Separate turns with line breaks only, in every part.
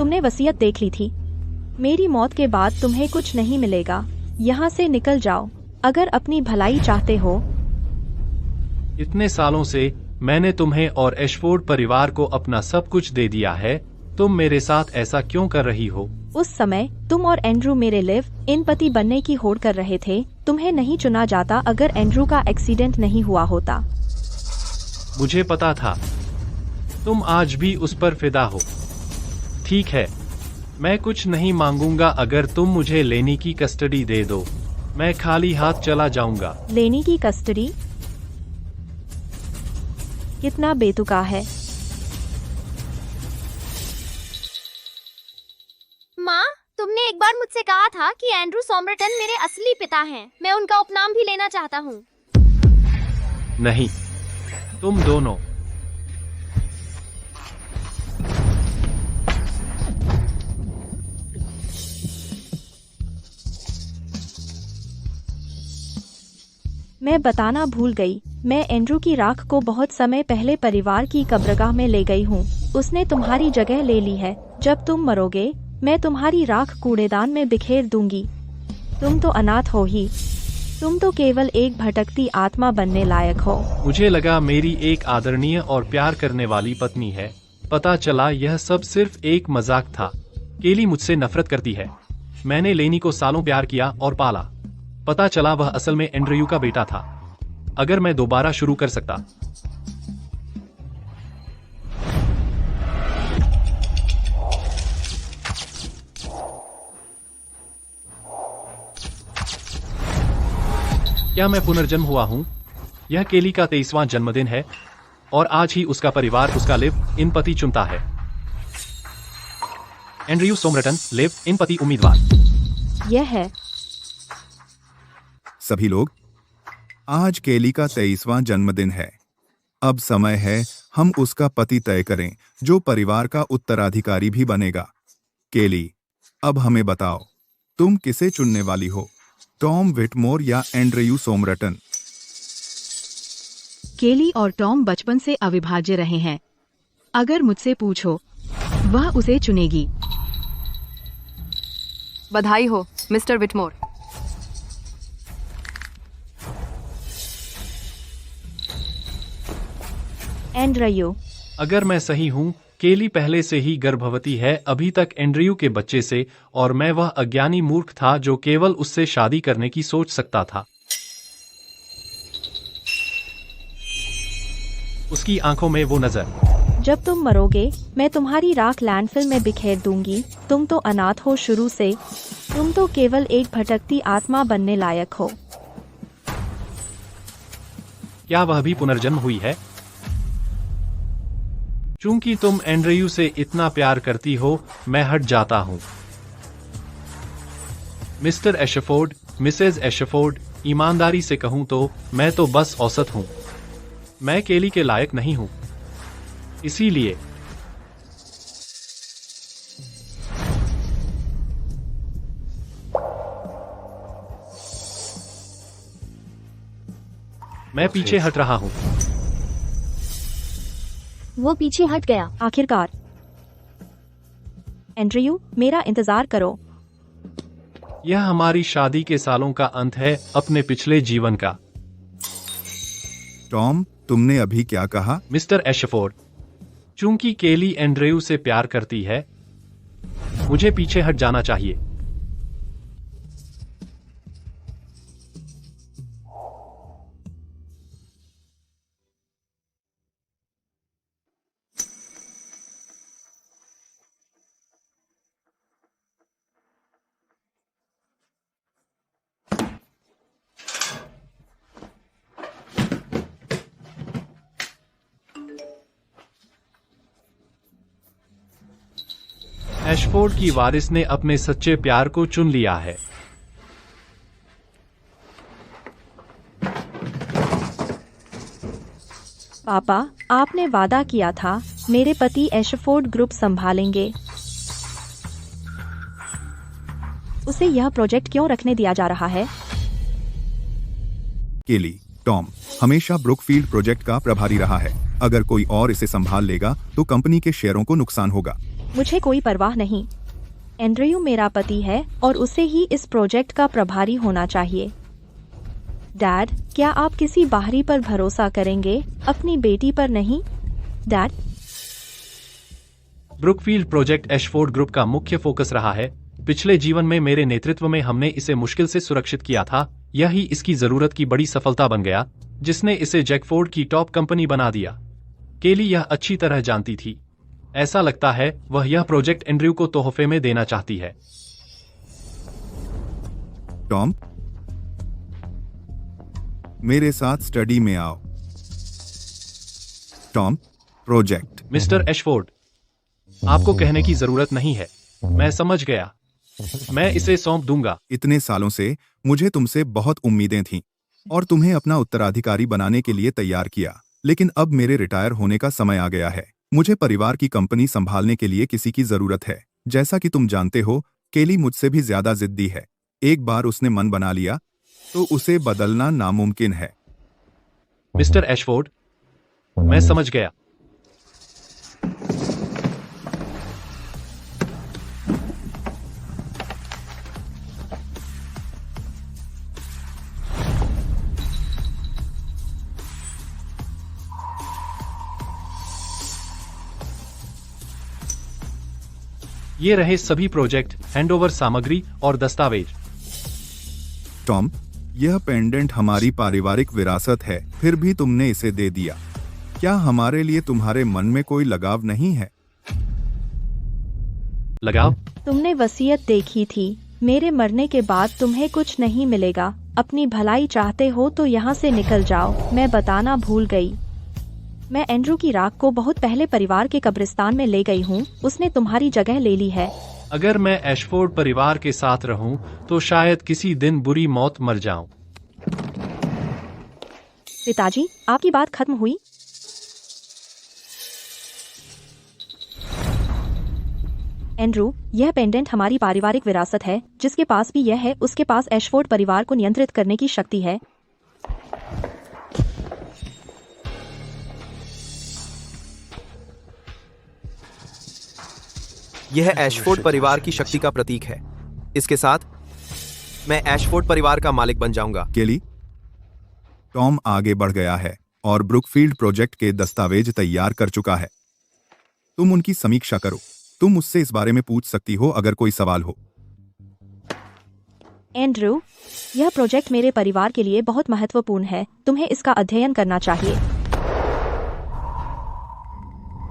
तुमने वसीयत देख ली थी। मेरी मौत के बाद तुम्हें कुछ नहीं मिलेगा। यहाँ से निकल जाओ अगर अपनी भलाई चाहते हो।
इतने सालों से मैंने तुम्हें और एशफोर्ड परिवार को अपना सब कुछ दे दिया है, तुम मेरे साथ ऐसा क्यों कर रही हो?
उस समय तुम और एंड्रू मेरे लिव इन पति बनने की होड़ कर रहे थे। तुम्हें नहीं चुना जाता अगर एंड्रू का एक्सीडेंट नहीं हुआ होता।
मुझे पता था तुम आज भी उस पर फिदा हो। ठीक है, मैं कुछ नहीं मांगूंगा अगर तुम मुझे लेनी की कस्टडी दे दो। मैं खाली हाथ चला जाऊंगा।
लेनी की कस्टडी? कितना बेतुका है।
माँ, तुमने एक बार मुझसे कहा था कि एंड्रू सोमरटन मेरे असली पिता हैं। मैं उनका उपनाम भी लेना चाहता हूँ।
नहीं, तुम दोनों।
मैं बताना भूल गई, मैं एंड्रू की राख को बहुत समय पहले परिवार की कब्रगाह में ले गई हूँ। उसने तुम्हारी जगह ले ली है। जब तुम मरोगे मैं तुम्हारी राख कूड़ेदान में बिखेर दूंगी। तुम तो अनाथ हो ही। तुम तो केवल एक भटकती आत्मा बनने लायक हो।
मुझे लगा मेरी एक आदरणीय और प्यार करने वाली पत्नी है। पता चला यह सब सिर्फ एक मजाक था। केली मुझसे नफरत करती है। मैंने लेनी को सालों प्यार किया और पाला। पता चला वह असल में एंड्रयू का बेटा था। अगर मैं दोबारा शुरू कर सकता। क्या मैं पुनर्जन्म हुआ हूं? यह केली का 23वां जन्मदिन है और आज ही उसका परिवार उसका लिव इन पति चुनता है। एंड्रयू सोमरटन, लिव इन पति उम्मीदवार।
यह है।
सभी लोग, आज केली का 23वां जन्मदिन है। अब समय है हम उसका पति तय करें जो परिवार का उत्तराधिकारी भी बनेगा। केली, अब हमें बताओ, तुम किसे चुनने वाली हो, टॉम विटमोर या एंड्रयू सोमरटन?
केली और टॉम बचपन से अविभाज्य रहे हैं। अगर मुझसे पूछो, वह उसे चुनेगी।
बधाई हो मिस्टर विटमोर।
एंड्रयू।
अगर मैं सही हूं, केली पहले से ही गर्भवती है, अभी तक एंड्रयू के बच्चे से, और मैं वह अज्ञानी मूर्ख था जो केवल उससे शादी करने की सोच सकता था। उसकी आंखों में वो नजर।
जब तुम मरोगे मैं तुम्हारी राख लैंडफिल में बिखेर दूंगी। तुम तो अनाथ हो शुरू से। तुम तो केवल एक भटकती आत्मा बनने लायक हो।
क्या वह भी पुनर्जन्म हुई है? चूंकि तुम एंड्रयू से इतना प्यार करती हो, मैं हट जाता हूं। मिस्टर एशफोर्ड, मिसेज एशफोर्ड, ईमानदारी से कहूं तो मैं तो बस औसत हूं। मैं केली के लायक नहीं हूं। इसीलिए मैं पीछे हट रहा हूं।
वो पीछे हट गया।
आखिरकार। एंड्रयू, मेरा इंतजार करो।
यह हमारी शादी के सालों का अंत है, अपने पिछले जीवन का।
टॉम, तुमने अभी क्या कहा?
मिस्टर एशफोर्ड, चूंकि केली एंड्रयू से प्यार करती है, मुझे पीछे हट जाना चाहिए। एशफोर्ड की वारिस ने अपने सच्चे प्यार को चुन लिया है।
पापा, आपने वादा किया था मेरे पति एशफोर्ड ग्रुप संभालेंगे। उसे यह प्रोजेक्ट क्यों रखने दिया जा रहा है?
केली, टॉम हमेशा ब्रुकफील्ड प्रोजेक्ट का प्रभारी रहा है। अगर कोई और इसे संभाल लेगा तो कंपनी के शेयरों को नुकसान होगा।
मुझे कोई परवाह नहीं। एंड्रयू मेरा पति है और उसे ही इस प्रोजेक्ट का प्रभारी होना चाहिए। डैड, क्या आप किसी बाहरी पर भरोसा करेंगे, अपनी बेटी पर नहीं? Dad,
Brookfield project Ashford group का मुख्य फोकस रहा है। पिछले जीवन में मेरे नेतृत्व में हमने इसे मुश्किल से सुरक्षित किया था। यही इसकी जरूरत की बड़ी सफलता बन गया, जिसने इसे जैकफोर्ड की टॉप कंपनी बना दिया। केली यह अच्छी तरह जानती थी। ऐसा लगता है वह यह प्रोजेक्ट एंड्रयू को तोहफे में देना चाहती है।
टॉम, मेरे साथ स्टडी में आओ। Tom, project.
मिस्टर एशफोर्ड, आपको कहने की जरूरत नहीं है, मैं समझ गया। मैं इसे सौंप दूंगा।
इतने सालों से मुझे तुमसे बहुत उम्मीदें थीं और तुम्हें अपना उत्तराधिकारी बनाने के लिए तैयार किया, लेकिन अब मेरे रिटायर होने का समय आ गया है। मुझे परिवार की कंपनी संभालने के लिए किसी की जरूरत है। जैसा कि तुम जानते हो, केली मुझसे भी ज्यादा जिद्दी है। एक बार उसने मन बना लिया तो उसे बदलना नामुमकिन है।
मिस्टर एशफोर्ड, मैं समझ गया। ये रहे सभी प्रोजेक्ट, हैंडओवर सामग्री और दस्तावेज।
टॉम, यह पेंडेंट हमारी पारिवारिक विरासत है, फिर भी तुमने इसे दे दिया। क्या हमारे लिए तुम्हारे मन में कोई लगाव नहीं है?
लगाव?
तुमने वसीयत देखी थी। मेरे मरने के बाद तुम्हें कुछ नहीं मिलेगा। अपनी भलाई चाहते हो तो यहाँ से निकल जाओ। मैं बताना भूल गई, मैं एंड्रू की राख को बहुत पहले परिवार के कब्रिस्तान में ले गई हूँ। उसने तुम्हारी जगह ले ली है।
अगर मैं एशफोर्ड परिवार के साथ रहूं तो शायद किसी दिन बुरी मौत मर जाऊं।
पिताजी, आपकी बात खत्म हुई? एंड्रू, यह पेंडेंट हमारी पारिवारिक विरासत है। जिसके पास भी यह है, उसके पास एशफोर्ड परिवार को नियंत्रित करने की शक्ति है।
यह एशफोर्ड परिवार की शक्ति का प्रतीक है। इसके साथ मैं एशफोर्ड परिवार का मालिक बन जाऊंगा।
केली, टॉम आगे बढ़ गया है और ब्रुकफील्ड प्रोजेक्ट के दस्तावेज तैयार कर चुका है। तुम उनकी समीक्षा करो। तुम उससे इस बारे में पूछ सकती हो अगर कोई सवाल हो।
एंड्रू, यह प्रोजेक्ट मेरे परिवार के लिए बहुत महत्वपूर्ण है। तुम्हें इसका अध्ययन करना चाहिए।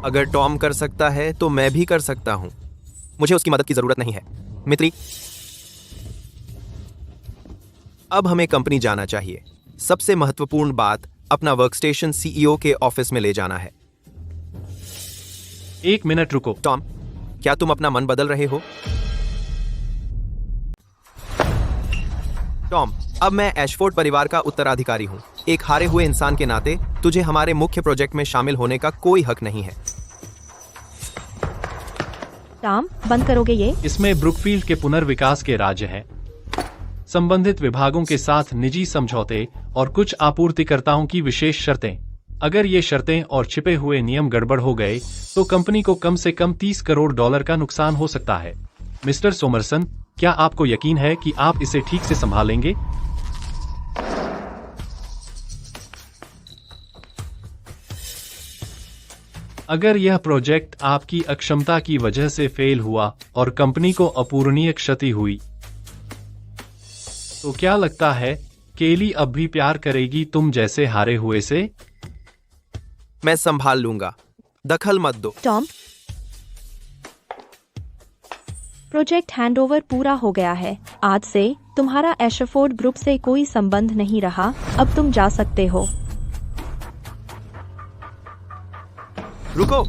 अगर टॉम कर सकता है तो मैं भी कर सकता हूं। मुझे उसकी मदद की जरूरत नहीं है। मित्री, अब हमें कंपनी जाना चाहिए। सबसे महत्वपूर्ण बात, अपना वर्कस्टेशन सीईओ के ऑफिस में ले जाना है।
1 मिनट रुको।
टॉम, क्या तुम अपना मन बदल रहे हो? टॉम, अब मैं एशफोर्ड परिवार का उत्तराधिकारी हूं। एक हारे हुए इंसान के नाते तुझे हमारे मुख्य प्रोजेक्ट में शामिल होने का कोई हक नहीं है।
टॉम, बंद करोगे ये?
इसमें ब्रुकफील्ड के पुनर्विकास के राज्य हैं, संबंधित विभागों के साथ निजी समझौते और कुछ आपूर्तिकर्ताओं की विशेष शर्तें। अगर ये शर्तें और छिपे हुए नियम गड़बड़ हो गए तो कंपनी को कम से कम $30 करोड़ का नुकसान हो सकता है। मिस्टर सोमरसन, क्या आपको यकीन है कि आप इसे ठीक से संभालेंगे? अगर यह प्रोजेक्ट आपकी अक्षमता की वजह से फेल हुआ और कंपनी को अपूरणीय क्षति हुई, तो क्या लगता है केली अब भी प्यार करेगी तुम जैसे हारे हुए से?
मैं संभाल लूंगा, दखल मत दो।
टॉम, प्रोजेक्ट हैंडओवर पूरा हो गया है। आज से तुम्हारा एशफोर्ड ग्रुप से कोई संबंध नहीं रहा। अब तुम जा सकते हो।
रुको,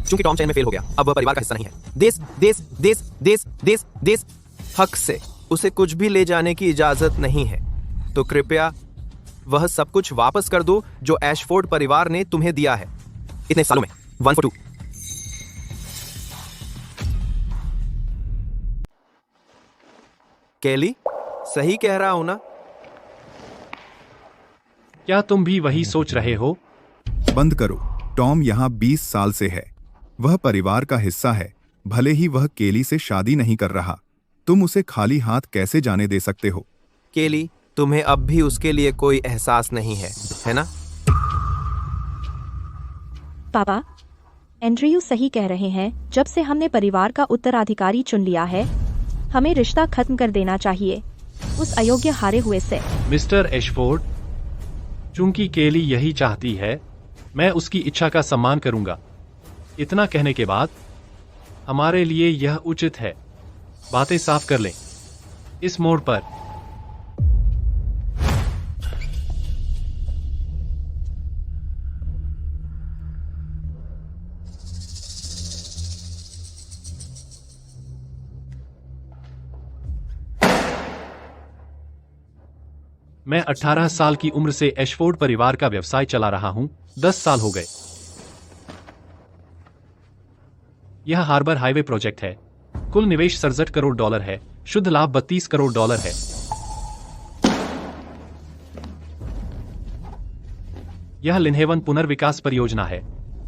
चूंकि टॉम चैन में फेल हो गया, अब वह परिवार का हिस्सा नहीं है। देश देश देश देश देश देश हक से उसे कुछ भी ले जाने की इजाजत नहीं है। तो कृपया वह सब कुछ वापस कर दो जो एशफोर्ड परिवार ने तुम्हें दिया है इतने सालों में। 1 for 2। केली, सही कह रहा हूं ना?
क्या तुम भी वही सोच रहे हो?
बंद करो। टॉम यहाँ 20 साल से है। वह परिवार का हिस्सा है। भले ही वह केली से शादी नहीं कर रहा, तुम उसे खाली हाथ कैसे जाने दे सकते हो?
केली, तुम्हें अब भी उसके लिए कोई एहसास नहीं है ना?
पापा, एंड्रयू सही कह रहे हैं। जब से हमने परिवार का उत्तराधिकारी चुन लिया है, हमें रिश्ता खत्म कर देना चाहिए, उस अयोग्य हारे हुए से।
मिस्टर एशफोर्ड, चूंकि केली यही चाहती है, मैं उसकी इच्छा का सम्मान करूंगा। इतना कहने के बाद हमारे लिए यह उचित है बातें साफ कर लें इस मोड़ पर। मैं 18 साल की उम्र से एशफोर्ड परिवार का व्यवसाय चला रहा हूं। 10 साल हो गए। यह हार्बर हाईवे प्रोजेक्ट है। कुल निवेश 67 करोड़ डॉलर है। शुद्ध लाभ 32 करोड़ डॉलर है। यह लिन्हेवन पुनर्विकास परियोजना है।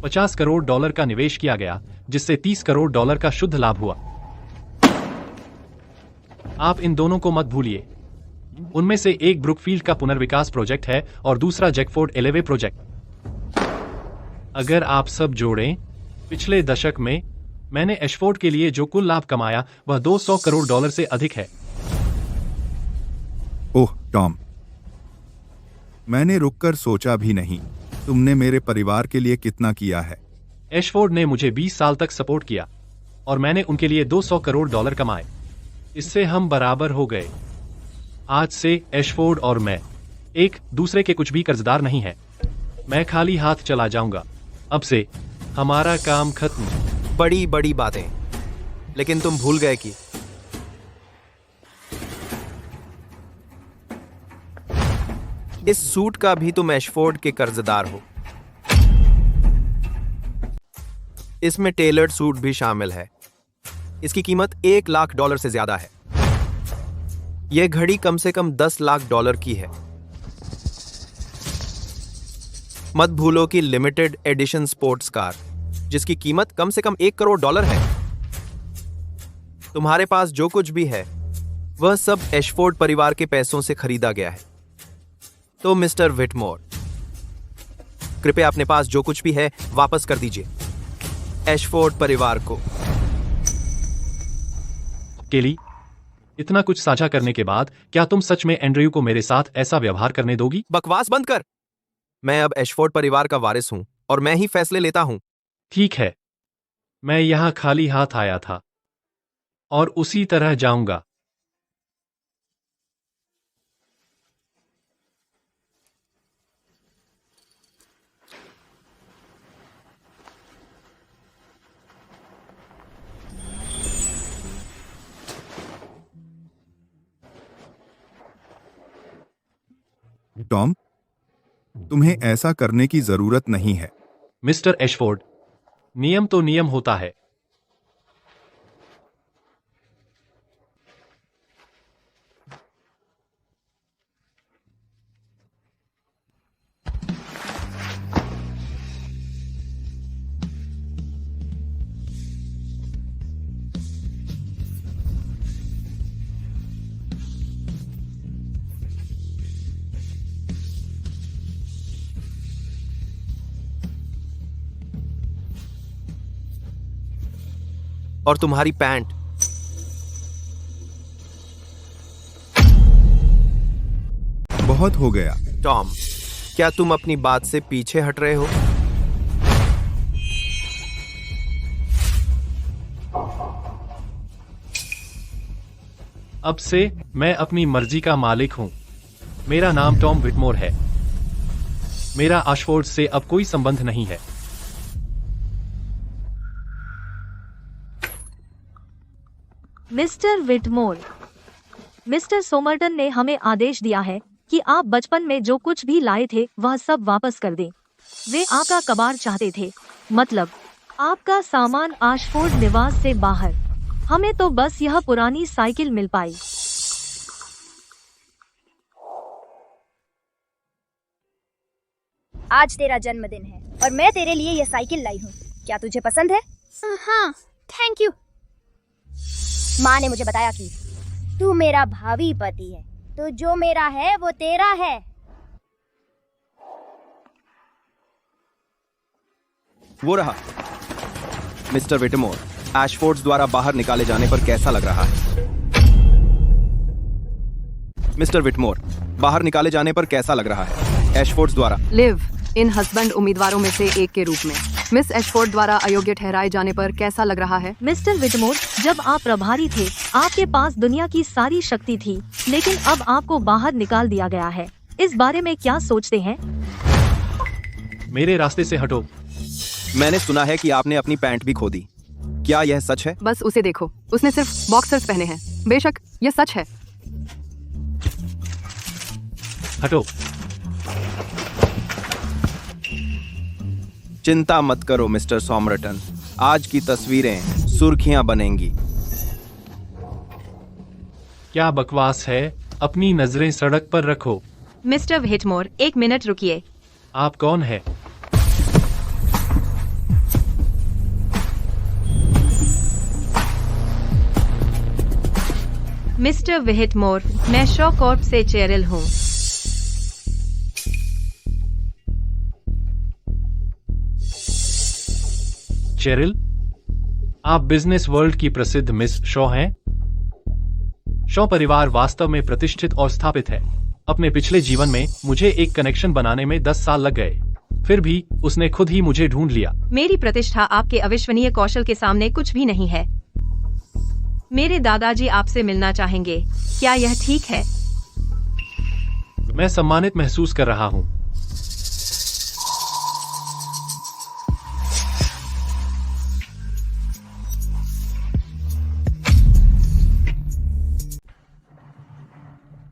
50 करोड़ डॉलर का निवेश किया गया, जिससे 30 करोड़ डॉलर का शुद्ध लाभ हुआ। आप इन दोनों को मत भूलिए। उनमें से एक ब्रुकफील्ड का पुनर्विकास प्रोजेक्ट है और दूसरा जैकफोर्ड एलेवे प्रोजेक्ट। अगर आप सब जोड़ें, पिछले दशक में मैंने एशफोर्ड के लिए जो कुल लाभ कमाया वह 200 करोड़ डॉलर से अधिक है।
ओह टॉम, मैंने रुककर सोचा भी नहीं तुमने मेरे परिवार के लिए कितना किया है।
एशफोर्ड ने मुझे 20 साल तक सपोर्ट किया और मैंने उनके लिए 200 करोड़ डॉलर कमाए। इससे हम बराबर हो गए। आज से एशफोर्ड और मैं एक दूसरे के कुछ भी कर्जदार नहीं है। मैं खाली हाथ चला जाऊंगा। अब से हमारा काम खत्म।
बड़ी बड़ी बातें, लेकिन तुम भूल गए कि इस सूट का भी तुम एशफोर्ड के कर्जदार हो। इसमें टेलर्ड सूट भी शामिल है। इसकी कीमत $1 लाख से ज्यादा है। यह घड़ी कम से कम $10 लाख की है। मत भूलो कि लिमिटेड एडिशन स्पोर्ट्स कार, जिसकी कीमत कम से कम $1 करोड़ है। तुम्हारे पास जो कुछ भी है वह सब एशफोर्ड परिवार के पैसों से खरीदा गया है। तो मिस्टर विटमोर, कृपया अपने पास जो कुछ भी है वापस कर दीजिए एशफोर्ड परिवार को।
केली, इतना कुछ साझा करने के बाद क्या तुम सच में एंड्रयू को मेरे साथ ऐसा व्यवहार करने दोगी?
बकवास बंद कर। मैं अब एशफोर्ड परिवार का वारिस हूं और मैं ही फैसले लेता हूं।
ठीक है, मैं यहां खाली हाथ आया था और उसी तरह जाऊंगा।
टॉम, तुम्हें ऐसा करने की जरूरत नहीं है।
मिस्टर एशफोर्ड, नियम तो नियम होता है।
और तुम्हारी पैंट।
बहुत हो गया।
टॉम, क्या तुम अपनी बात से पीछे हट रहे हो?
अब से मैं अपनी मर्जी का मालिक हूं। मेरा नाम टॉम विटमोर है। मेरा एशफोर्ड से अब कोई संबंध नहीं है।
मिस्टर विटमोर, मिस्टर सोमरटन ने हमें आदेश दिया है कि आप बचपन में जो कुछ भी लाए थे वह सब वापस कर दें। वे आपका कबाड़ चाहते थे, मतलब आपका सामान एशफोर्ड निवास से बाहर। हमें तो बस यह पुरानी साइकिल मिल पाई।
आज तेरा जन्मदिन है और मैं तेरे लिए यह साइकिल लाई हूँ। क्या तुझे पसंद है? हाँ, थैंक यू। माँ ने मुझे बताया कि तू मेरा भावी पति है, तो जो मेरा है वो तेरा है।
वो रहा। मिस्टर विटमोर, एशफोर्ड्स द्वारा बाहर निकाले जाने पर कैसा लग रहा है? मिस्टर विटमोर, बाहर निकाले जाने पर कैसा लग रहा है? एशफोर्ड्स द्वारा।
लिव इन हस्बैंड उम्मीदवारों में से एक के रूप में मिस एशफोर्ड द्वारा अयोग्य ठहराए जाने पर कैसा लग रहा है?
मिस्टर विटमोर, जब आप प्रभारी थे आपके पास दुनिया की सारी शक्ति थी, लेकिन अब आपको बाहर निकाल दिया गया है। इस बारे में क्या सोचते हैं?
मेरे रास्ते से हटो।
मैंने सुना है कि आपने अपनी पैंट भी खो दी। क्या यह सच है?
बस उसे देखो, उसने सिर्फ बॉक्सर्स पहने हैं। बेशक यह सच है।
हटो।
चिंता मत करो मिस्टर सॉमरटन, आज की तस्वीरें सुर्खियां बनेंगी।
क्या बकवास है? अपनी नजरें सड़क पर रखो।
मिस्टर विटमोर, 1 मिनट रुकिए।
आप कौन है?
मिस्टर विटमोर, मैं शॉ कॉर्प से चेरिल हूँ।
चेरिल, आप बिजनेस वर्ल्ड की प्रसिद्ध मिस शॉ हैं? शॉ परिवार वास्तव में प्रतिष्ठित और स्थापित है। अपने पिछले जीवन में मुझे एक कनेक्शन बनाने में 10 साल लग गए, फिर भी उसने खुद ही मुझे ढूंढ लिया।
मेरी प्रतिष्ठा आपके अविश्वसनीय कौशल के सामने कुछ भी नहीं है। मेरे दादाजी आपसे मिलना चाहेंगे, क्या यह ठीक है?
मैं सम्मानित महसूस कर रहा हूँ।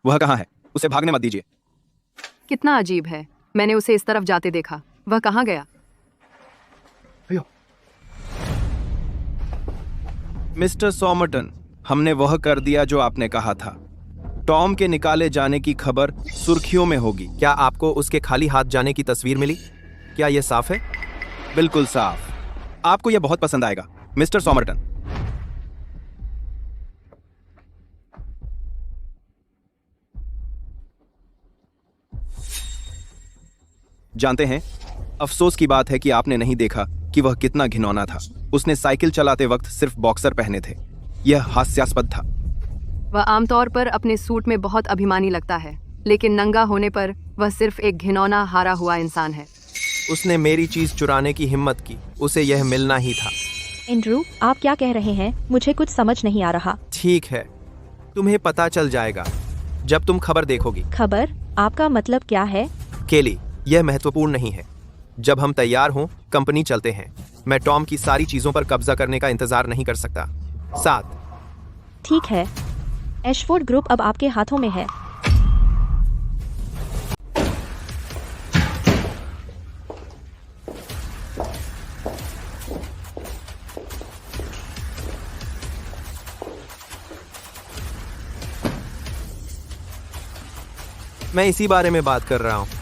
वह कहाँ है? उसे भागने मत दीजिए।
कितना अजीब है, मैंने उसे इस तरफ जाते देखा। वह कहाँ गया?
मिस्टर सॉमरटन, हमने वह कर दिया जो आपने कहा था। टॉम के निकाले जाने की खबर सुर्खियों में होगी। क्या आपको उसके खाली हाथ जाने की तस्वीर मिली? क्या यह साफ है? बिल्कुल साफ। आपको यह बहुत पसंद आएगा मिस्टर सॉमरटन। जानते हैं, अफसोस की बात है कि आपने नहीं देखा कि वह कितना घिनौना था। उसने साइकिल चलाते वक्त सिर्फ बॉक्सर पहने थे। यह हास्यास्पद था।
वह आमतौर पर अपने सूट में बहुत अभिमानी लगता है, लेकिन नंगा होने पर वह सिर्फ एक घिनौना हारा हुआ इंसान है।
उसने मेरी चीज चुराने की हिम्मत की। उसे यह मिलना ही था।
एंड्रू, आप क्या कह रहे हैं? मुझे कुछ समझ नहीं आ रहा।
ठीक है, तुम्हें पता चल जाएगा जब तुम खबर देखोगी।
खबर? आपका मतलब क्या है?
केली, यह महत्वपूर्ण नहीं है। जब हम तैयार हों, कंपनी चलते हैं। मैं टॉम की सारी चीजों पर कब्जा करने का इंतजार नहीं कर सकता। 7।
ठीक है, एशफोर्ड ग्रुप अब आपके हाथों में है।
मैं इसी बारे में बात कर रहा हूं।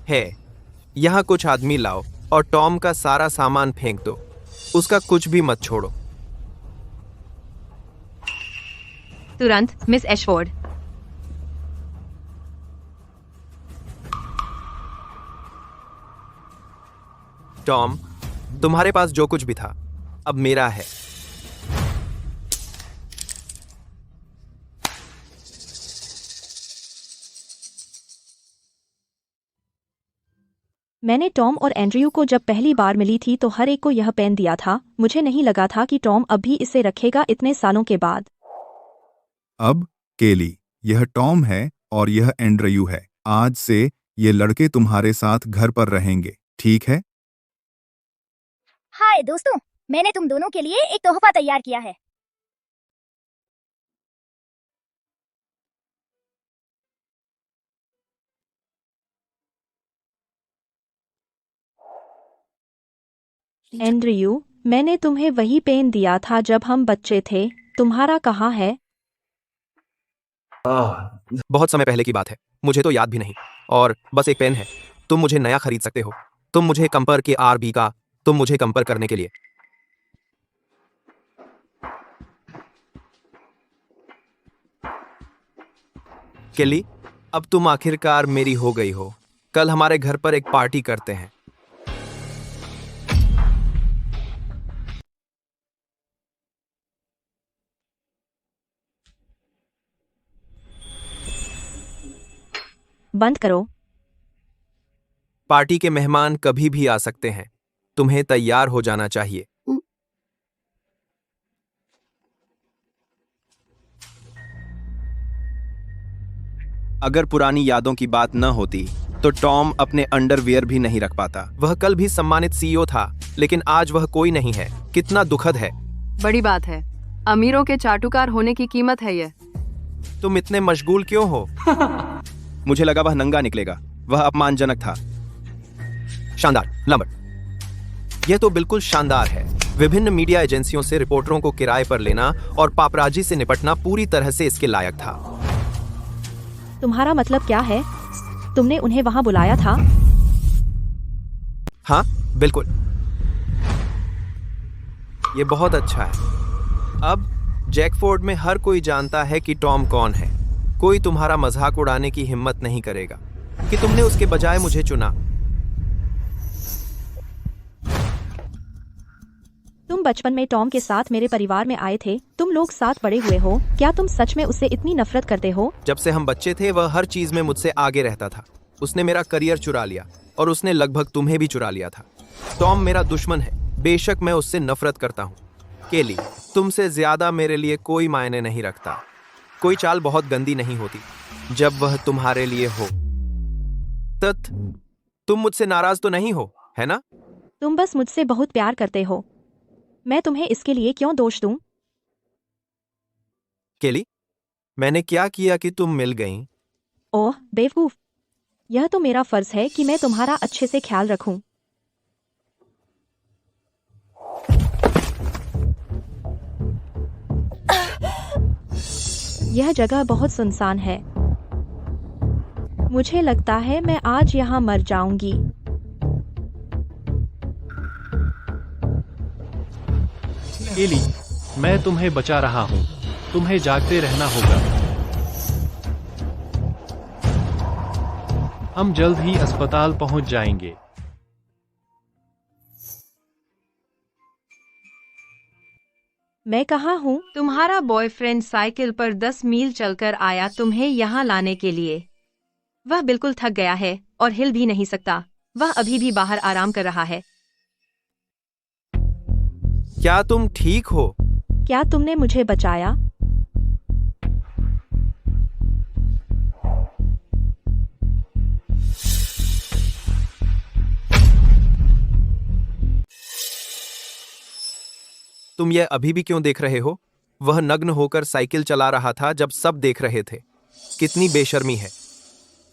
है, यहां कुछ आदमी लाओ और टॉम का सारा सामान फेंक दो। उसका कुछ भी मत छोड़ो।
तुरंत, मिस एशफोर्ड।
टॉम, तुम्हारे पास जो कुछ भी था अब मेरा है।
मैंने टॉम और एंड्रयू को जब पहली बार मिली थी तो हर एक को यह पेन दिया था। मुझे नहीं लगा था कि टॉम अब भी इसे रखेगा इतने सालों के बाद।
अब केली, यह टॉम है और यह एंड्रयू है। आज से ये लड़के तुम्हारे साथ घर पर रहेंगे, ठीक है?
हाय दोस्तों, मैंने तुम दोनों के लिए एक तोहफा तैयार किया है।
एंड्रयू, मैंने तुम्हें वही पेन दिया था जब हम बच्चे थे। तुम्हारा कहाँ है?
बहुत समय पहले की बात है, मुझे तो याद भी नहीं। और बस एक पेन है। तुम मुझे नया खरीद सकते हो। तुम मुझे कंपर के RB का, तुम मुझे कंपर करने के लिए। केली, अब तुम आखिरकार मेरी हो गई हो। कल हमारे घर पर एक पार्टी करते हैं।
बंद करो।
पार्टी के मेहमान कभी भी आ सकते हैं। तुम्हें तैयार हो जाना चाहिए। अगर पुरानी यादों की बात न होती तो टॉम अपने अंडरवियर भी नहीं रख पाता। वह कल भी सम्मानित सीईओ था, लेकिन आज वह कोई नहीं है। कितना दुखद है।
बड़ी बात है। अमीरों के चाटुकार होने की कीमत है यह।
तुम इतने मशगूल क्यों हो? मुझे लगा वह नंगा निकलेगा। वह अपमानजनक था। शानदार लंबट। यह तो बिल्कुल शानदार है। विभिन्न मीडिया एजेंसियों से रिपोर्टरों को किराए पर लेना और पापराजी से निपटना पूरी तरह से इसके लायक था।
तुम्हारा मतलब क्या है? तुमने उन्हें वहां बुलाया था?
हाँ, बिल्कुल। ये बहुत अच्छा है। अब जैकफोर्ड में हर कोई जानता है कि टॉम कौन है। कोई तुम्हारा मजाक उड़ाने की हिम्मत नहीं करेगा कि तुमने उसके बजाय मुझे चुना।
तुम बचपन में टॉम के साथ मेरे परिवार में आए थे। तुम लोग साथ बड़े हुए हो। क्या तुम सच में उससे इतनी नफरत करते हो?
जब से हम बच्चे थे वह हर चीज में मुझसे आगे रहता था। उसने मेरा करियर चुरा लिया और उसने लगभग तुम्हें भी चुरा लिया था। टॉम मेरा दुश्मन है। बेशक मैं उससे नफरत करता हूँ। केली, तुमसे ज्यादा मेरे लिए कोई मायने नहीं रखता। कोई चाल बहुत गंदी नहीं होती जब वह तुम्हारे लिए हो। तुम मुझसे नाराज तो नहीं हो, है ना?
तुम बस मुझसे बहुत प्यार करते हो। मैं तुम्हें इसके लिए क्यों दोष दूं?
केली, मैंने क्या किया कि तुम मिल गईं?
ओह बेवकूफ, यह तो मेरा फर्ज है कि मैं तुम्हारा अच्छे से ख्याल रखूं। यह जगह बहुत सुनसान है। मुझे लगता है मैं आज यहाँ मर जाऊंगी।
केली, मैं तुम्हें बचा रहा हूँ। तुम्हें जागते रहना होगा। हम जल्द ही अस्पताल पहुँच जाएंगे।
मैं कहाँ हूँ?
तुम्हारा बॉयफ्रेंड साइकिल पर 10 मील चलकर आया तुम्हें यहाँ लाने के लिए। वह बिल्कुल थक गया है और हिल भी नहीं सकता। वह अभी भी बाहर आराम कर रहा है।
क्या तुम ठीक हो?
क्या तुमने मुझे बचाया?
तुम यह अभी भी क्यों देख रहे हो? वह नग्न होकर साइकिल चला रहा था जब सब देख रहे थे। कितनी बेशर्मी है।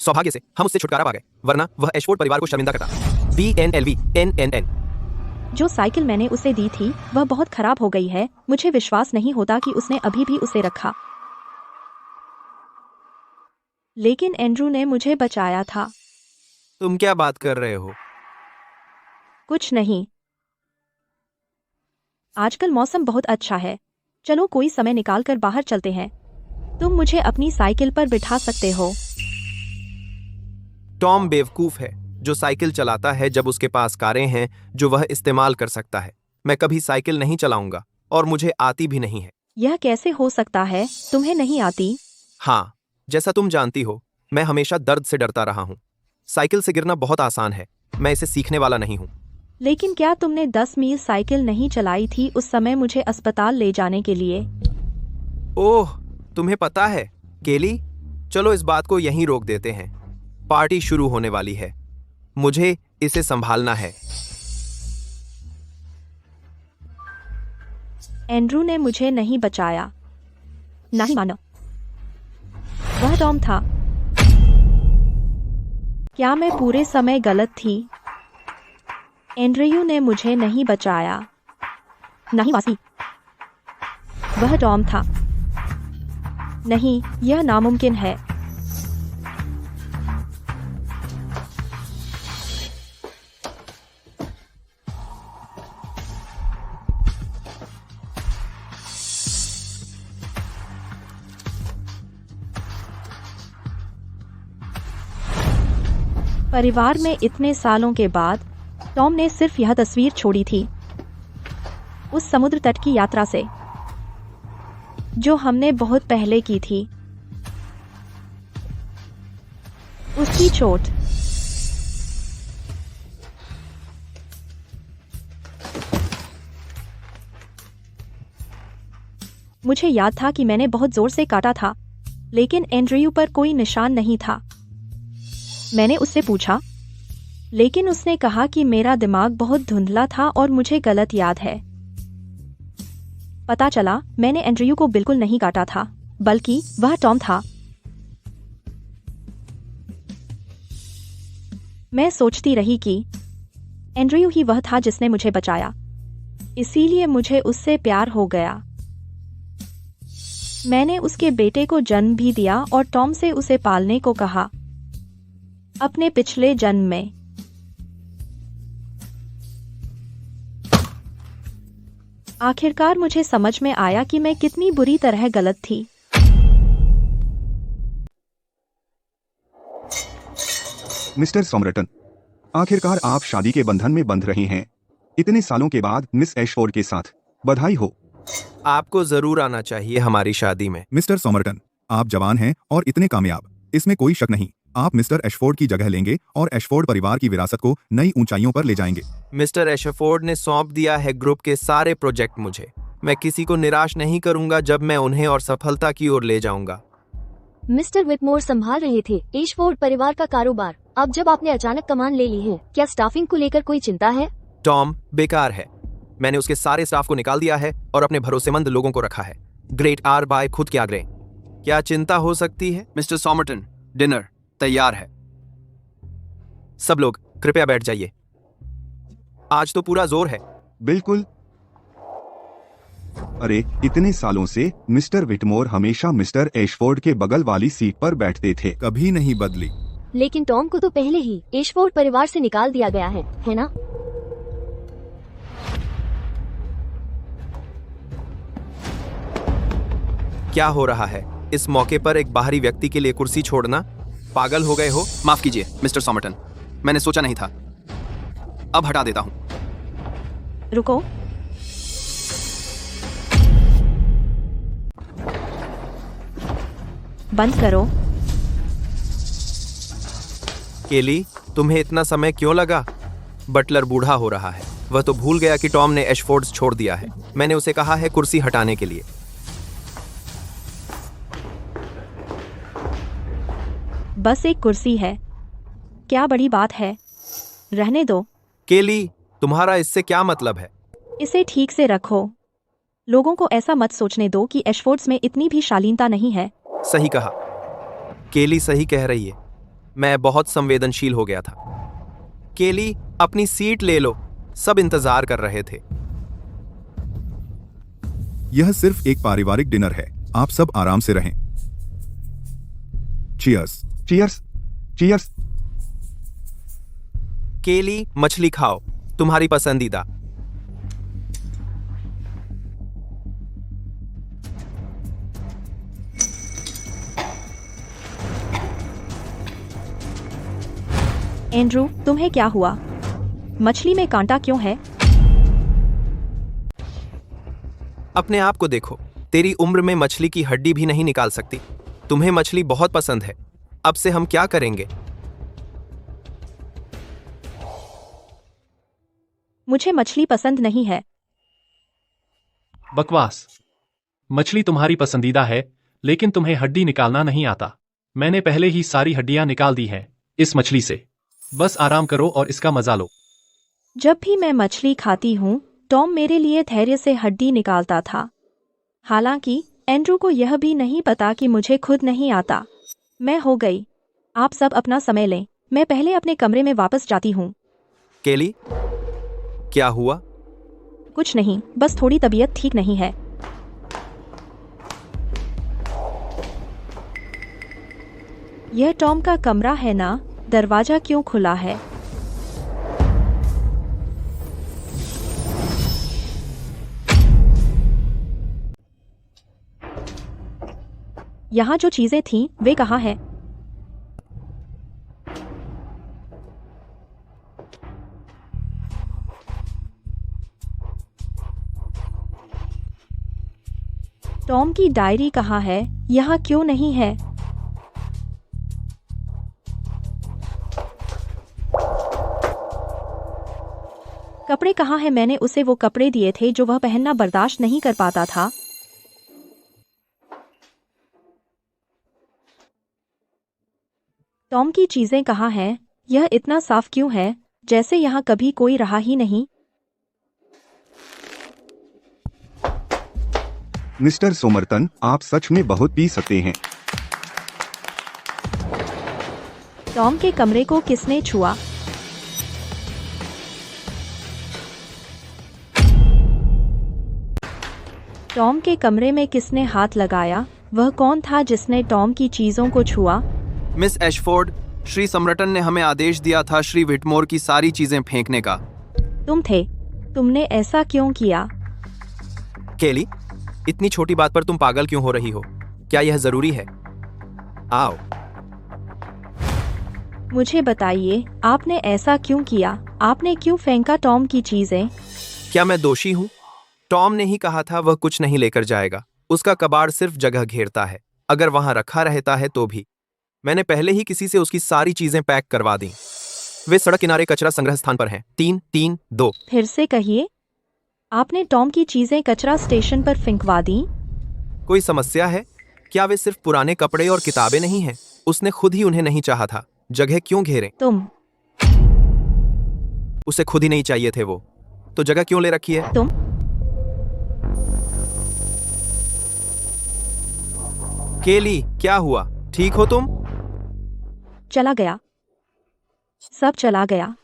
सौभाग्य से हम उससे छुटकारा पा गए, वरना वह एशफोर्ड परिवार को शर्मिंदा करता। BNLV NNN।
जो साइकिल मैंने उसे दी थी वह बहुत खराब हो गई है। मुझे विश्वास नहीं होता कि उसने अभी भी उसे रखा। लेकिन एंड्रू ने मुझे बचाया था।
तुम क्या बात कर रहे हो?
कुछ नहीं। आजकल मौसम बहुत अच्छा है। चलो कोई समय निकालकर बाहर चलते हैं। तुम मुझे अपनी साइकिल पर बिठा सकते हो।
टॉम बेवकूफ है जो साइकिल चलाता है जब उसके पास कारें हैं जो वह इस्तेमाल कर सकता है। मैं कभी साइकिल नहीं चलाऊंगा और मुझे आती भी नहीं है।
यह कैसे हो सकता है? तुम्हें नहीं आती?
हाँ, जैसा तुम जानती हो, मैं हमेशा दर्द से डरता रहा हूँ। साइकिल से गिरना बहुत आसान है। मैं इसे सीखने वाला नहीं हूँ।
लेकिन क्या तुमने 10 मील साइकिल नहीं चलाई थी उस समय मुझे अस्पताल ले जाने के लिए?
ओह, तुम्हें पता है केली, चलो इस बात को यहीं रोक देते हैं। पार्टी शुरू होने वाली है। मुझे इसे संभालना है।
एंड्रू ने मुझे नहीं बचाया। नहीं मानो। वह टॉम था। क्या मैं पूरे समय गलत थी? एंड्रयू ने मुझे नहीं बचाया। नहीं वासी। वह टॉम था। नहीं, यह नामुमकिन है। परिवार में इतने सालों के बाद टॉम ने सिर्फ यह तस्वीर छोड़ी थी उस समुद्र तट की यात्रा से जो हमने बहुत पहले की थी। उसकी चोट, मुझे याद था कि मैंने बहुत जोर से काटा था, लेकिन एंड्रयू पर कोई निशान नहीं था। मैंने उससे पूछा, लेकिन उसने कहा कि मेरा दिमाग बहुत धुंधला था और मुझे गलत याद है। पता चला मैंने एंड्रयू को बिल्कुल नहीं काटा था, बल्कि वह टॉम था। मैं सोचती रही कि एंड्रयू ही वह था जिसने मुझे बचाया, इसीलिए मुझे उससे प्यार हो गया। मैंने उसके बेटे को जन्म भी दिया और टॉम से उसे पालने को कहा। अपने पिछले जन्म में आखिरकार मुझे समझ में आया कि मैं कितनी बुरी तरह गलत थी।
मिस्टर सॉमरटन, आखिरकार आप शादी के बंधन में बंध रहे हैं, इतने सालों के बाद मिस एशफोर्ड के साथ। बधाई हो।
आपको जरूर आना चाहिए हमारी शादी में।
मिस्टर सॉमरटन, आप जवान हैं और इतने कामयाब, इसमें कोई शक नहीं। आप मिस्टर एशफोर्ड की जगह लेंगे और एशफोर्ड परिवार की विरासत को नई ऊंचाइयों पर ले जाएंगे।
मिस्टर एशफोर्ड ने सौंप दिया है ग्रुप के सारे प्रोजेक्ट मुझे। मैं किसी को निराश नहीं करूंगा जब मैं उन्हें और सफलता की ओर ले जाऊंगा।
मिस्टर विटमोर संभाल रहे थे एशफोर्ड परिवार का कारोबार। अब जब आपने अचानक कमान ले ली है, क्या स्टाफिंग को लेकर कोई चिंता है?
टॉम बेकार है। मैंने उसके सारे स्टाफ को निकाल दिया है और अपने भरोसेमंद लोगों को रखा है। ग्रेट आर बाय खुद के आग्रह। क्या चिंता हो सकती है?
मिस्टर सॉमरटन, डिनर तैयार है।
सब लोग कृपया बैठ जाइए। आज तो पूरा जोर है।
बिल्कुल। अरे, इतने सालों से मिस्टर विटमोर हमेशा मिस्टर एशफोर्ड के बगल वाली सीट पर बैठते थे।
कभी नहीं बदली।
लेकिन टॉम को तो पहले ही एशफोर्ड परिवार से निकाल दिया गया है ना?
क्या हो रहा है? इस मौके पर एक बाहरी व्यक्ति के लिए कुर्सी छोड़ना? पागल हो गए हो?
माफ कीजिए मिस्टर सॉमरटन, मैंने सोचा नहीं था। अब हटा देता हूं।
रुको, बंद करो।
केली, तुम्हें इतना समय क्यों लगा? बटलर बूढ़ा हो रहा है। वह तो भूल गया कि टॉम ने एशफोर्ड्स छोड़ दिया है। मैंने उसे कहा है कुर्सी हटाने के लिए।
बस एक कुर्सी है, क्या बड़ी बात है? रहने दो।
केली, तुम्हारा इससे क्या मतलब है?
इसे ठीक से रखो। लोगों को ऐसा मत सोचने दो कि एशफोर्ड्स में इतनी भी शालीनता नहीं है।
सही कहा। केली सही कह रही है। मैं बहुत संवेदनशील हो गया था। केली, अपनी सीट ले लो। सब इंतजार कर रहे थे।
यह सिर्फ एक पारिवारिक डिनर है, आप सब आराम से रहें। चीयर्स।
Cheers, cheers.
केली, मछली खाओ, तुम्हारी पसंदीदा।
एंड्रू, तुम्हें क्या हुआ? मछली में कांटा क्यों है?
अपने आप को देखो। तेरी उम्र में मछली की हड्डी भी नहीं निकाल सकती। तुम्हें मछली बहुत पसंद है। अब से हम क्या करेंगे?
मुझे मछली पसंद नहीं है।
बकवास। मछली तुम्हारी पसंदीदा है, लेकिन तुम्हें हड्डी निकालना नहीं आता। मैंने पहले ही सारी हड्डियां निकाल दी हैं इस मछली से। बस आराम करो और इसका मजा लो।
जब भी मैं मछली खाती हूँ, टॉम मेरे लिए धैर्य से हड्डी निकालता था। हालांकि एंड्रू को यह भी नहीं पता कि मुझे खुद नहीं आता। मैं हो गई। आप सब अपना समय लें, मैं पहले अपने कमरे में वापस जाती हूँ।
केली, क्या हुआ?
कुछ नहीं, बस थोड़ी तबीयत ठीक नहीं है। यह टॉम का कमरा है ना? दरवाजा क्यों खुला है? यहाँ जो चीजें थीं, वे कहाँ हैं? टॉम की डायरी कहाँ है? यहाँ क्यों नहीं है? कपड़े कहाँ हैं? मैंने उसे वो कपड़े दिए थे जो वह पहनना बर्दाश्त नहीं कर पाता था। टॉम की चीजें कहाँ हैं? यह इतना साफ क्यों है, जैसे यहाँ कभी कोई रहा ही नहीं?
मिस्टर सोमरटन, आप सच में बहुत पी सकते हैं।
टॉम के कमरे को किसने छुआ? टॉम के कमरे में किसने हाथ लगाया? वह कौन था जिसने टॉम की चीजों को छुआ?
मिस एशफोर्ड, श्री सम्राटन ने हमें आदेश दिया था श्री विटमोर की सारी चीजें फेंकने का।
तुम थे। तुमने ऐसा क्यों किया?
केली, इतनी छोटी बात पर तुम पागल क्यों हो रही हो? क्या यह जरूरी है? आओ।
मुझे बताइए, आपने ऐसा क्यों किया? आपने क्यों फेंका टॉम की चीजें?
क्या मैं दोषी हूँ? टॉम ने ही कहा था वह कुछ नहीं लेकर जाएगा। उसका कबाड़ सिर्फ जगह घेरता है, अगर वहां रखा रहता है तो भी। मैंने पहले ही किसी से उसकी सारी चीजें पैक करवा दी। वे सड़क किनारे कचरा संग्रह स्थान पर हैं। 332।
फिर से कहिए। आपने टॉम की चीजें कचरा स्टेशन पर फेंकवा दी?
कोई समस्या है क्या? वे सिर्फ पुराने कपड़े और किताबें नहीं हैं। उसने खुद ही उन्हें नहीं चाहा था। जगह क्यों घेरे?
तुम।
उसे खुद ही नहीं चाहिए थे वो, तो जगह क्यों ले रखी है?
तुम।
केली, क्या हुआ? ठीक हो तुम?
चला गया। सब चला गया।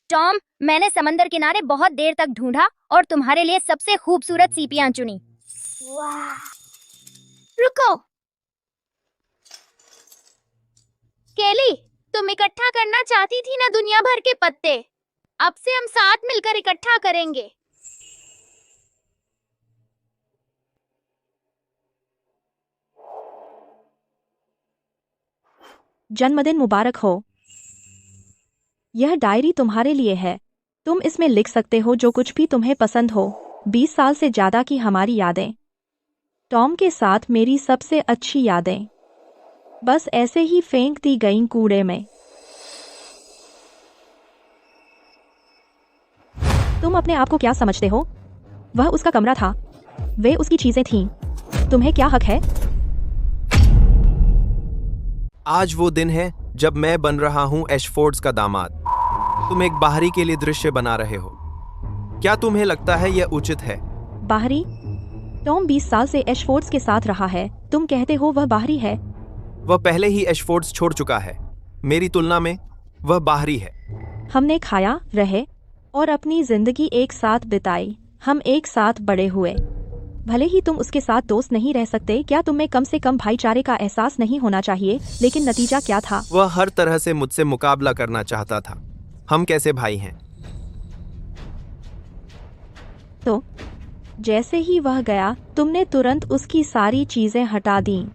टॉम, मैंने समंदर किनारे बहुत देर तक ढूंढा और तुम्हारे लिए सबसे खूबसूरत सीपियां चुनी। वाह! रुको। केली, तुम इकट्ठा करना चाहती थी ना दुनिया भर के पत्ते। अब से हम साथ मिलकर इकट्ठा करेंगे।
जन्मदिन मुबारक हो। यह डायरी तुम्हारे लिए है। तुम इसमें लिख सकते हो जो कुछ भी तुम्हें पसंद हो। 20 साल से ज्यादा की हमारी यादें। टॉम के साथ मेरी सबसे अच्छी यादें। बस ऐसे ही फेंक दी गईं कूड़े में। तुम अपने आप को क्या समझते हो? वह उसका कमरा था। वे उसकी चीजें थीं। तुम्हें क्या हक है?
आज वो दिन है जब मैं बन रहा हूँ एशफोर्ड्स का दामाद। तुम एक बाहरी के लिए दृश्य बना रहे हो। क्या तुम्हें लगता है यह उचित है?
बाहरी? टॉम 20 साल से एशफोर्ड्स के साथ रहा है। तुम कहते हो वह बाहरी है?
वह पहले ही एशफोर्ड्स छोड़ चुका है। मेरी तुलना में वह बाहरी है।
हमने खाया, रहे और अपनी जिंदगी एक साथ बिताई। हम एक साथ बड़े हुए। भले ही तुम उसके साथ दोस्त नहीं रह सकते, क्या तुम्हें कम से कम भाईचारे का एहसास नहीं होना चाहिए? लेकिन नतीजा क्या था?
वह हर तरह से मुझसे मुकाबला करना चाहता था। हम कैसे भाई हैं?
तो जैसे ही वह गया, तुमने तुरंत उसकी सारी चीजें हटा दीं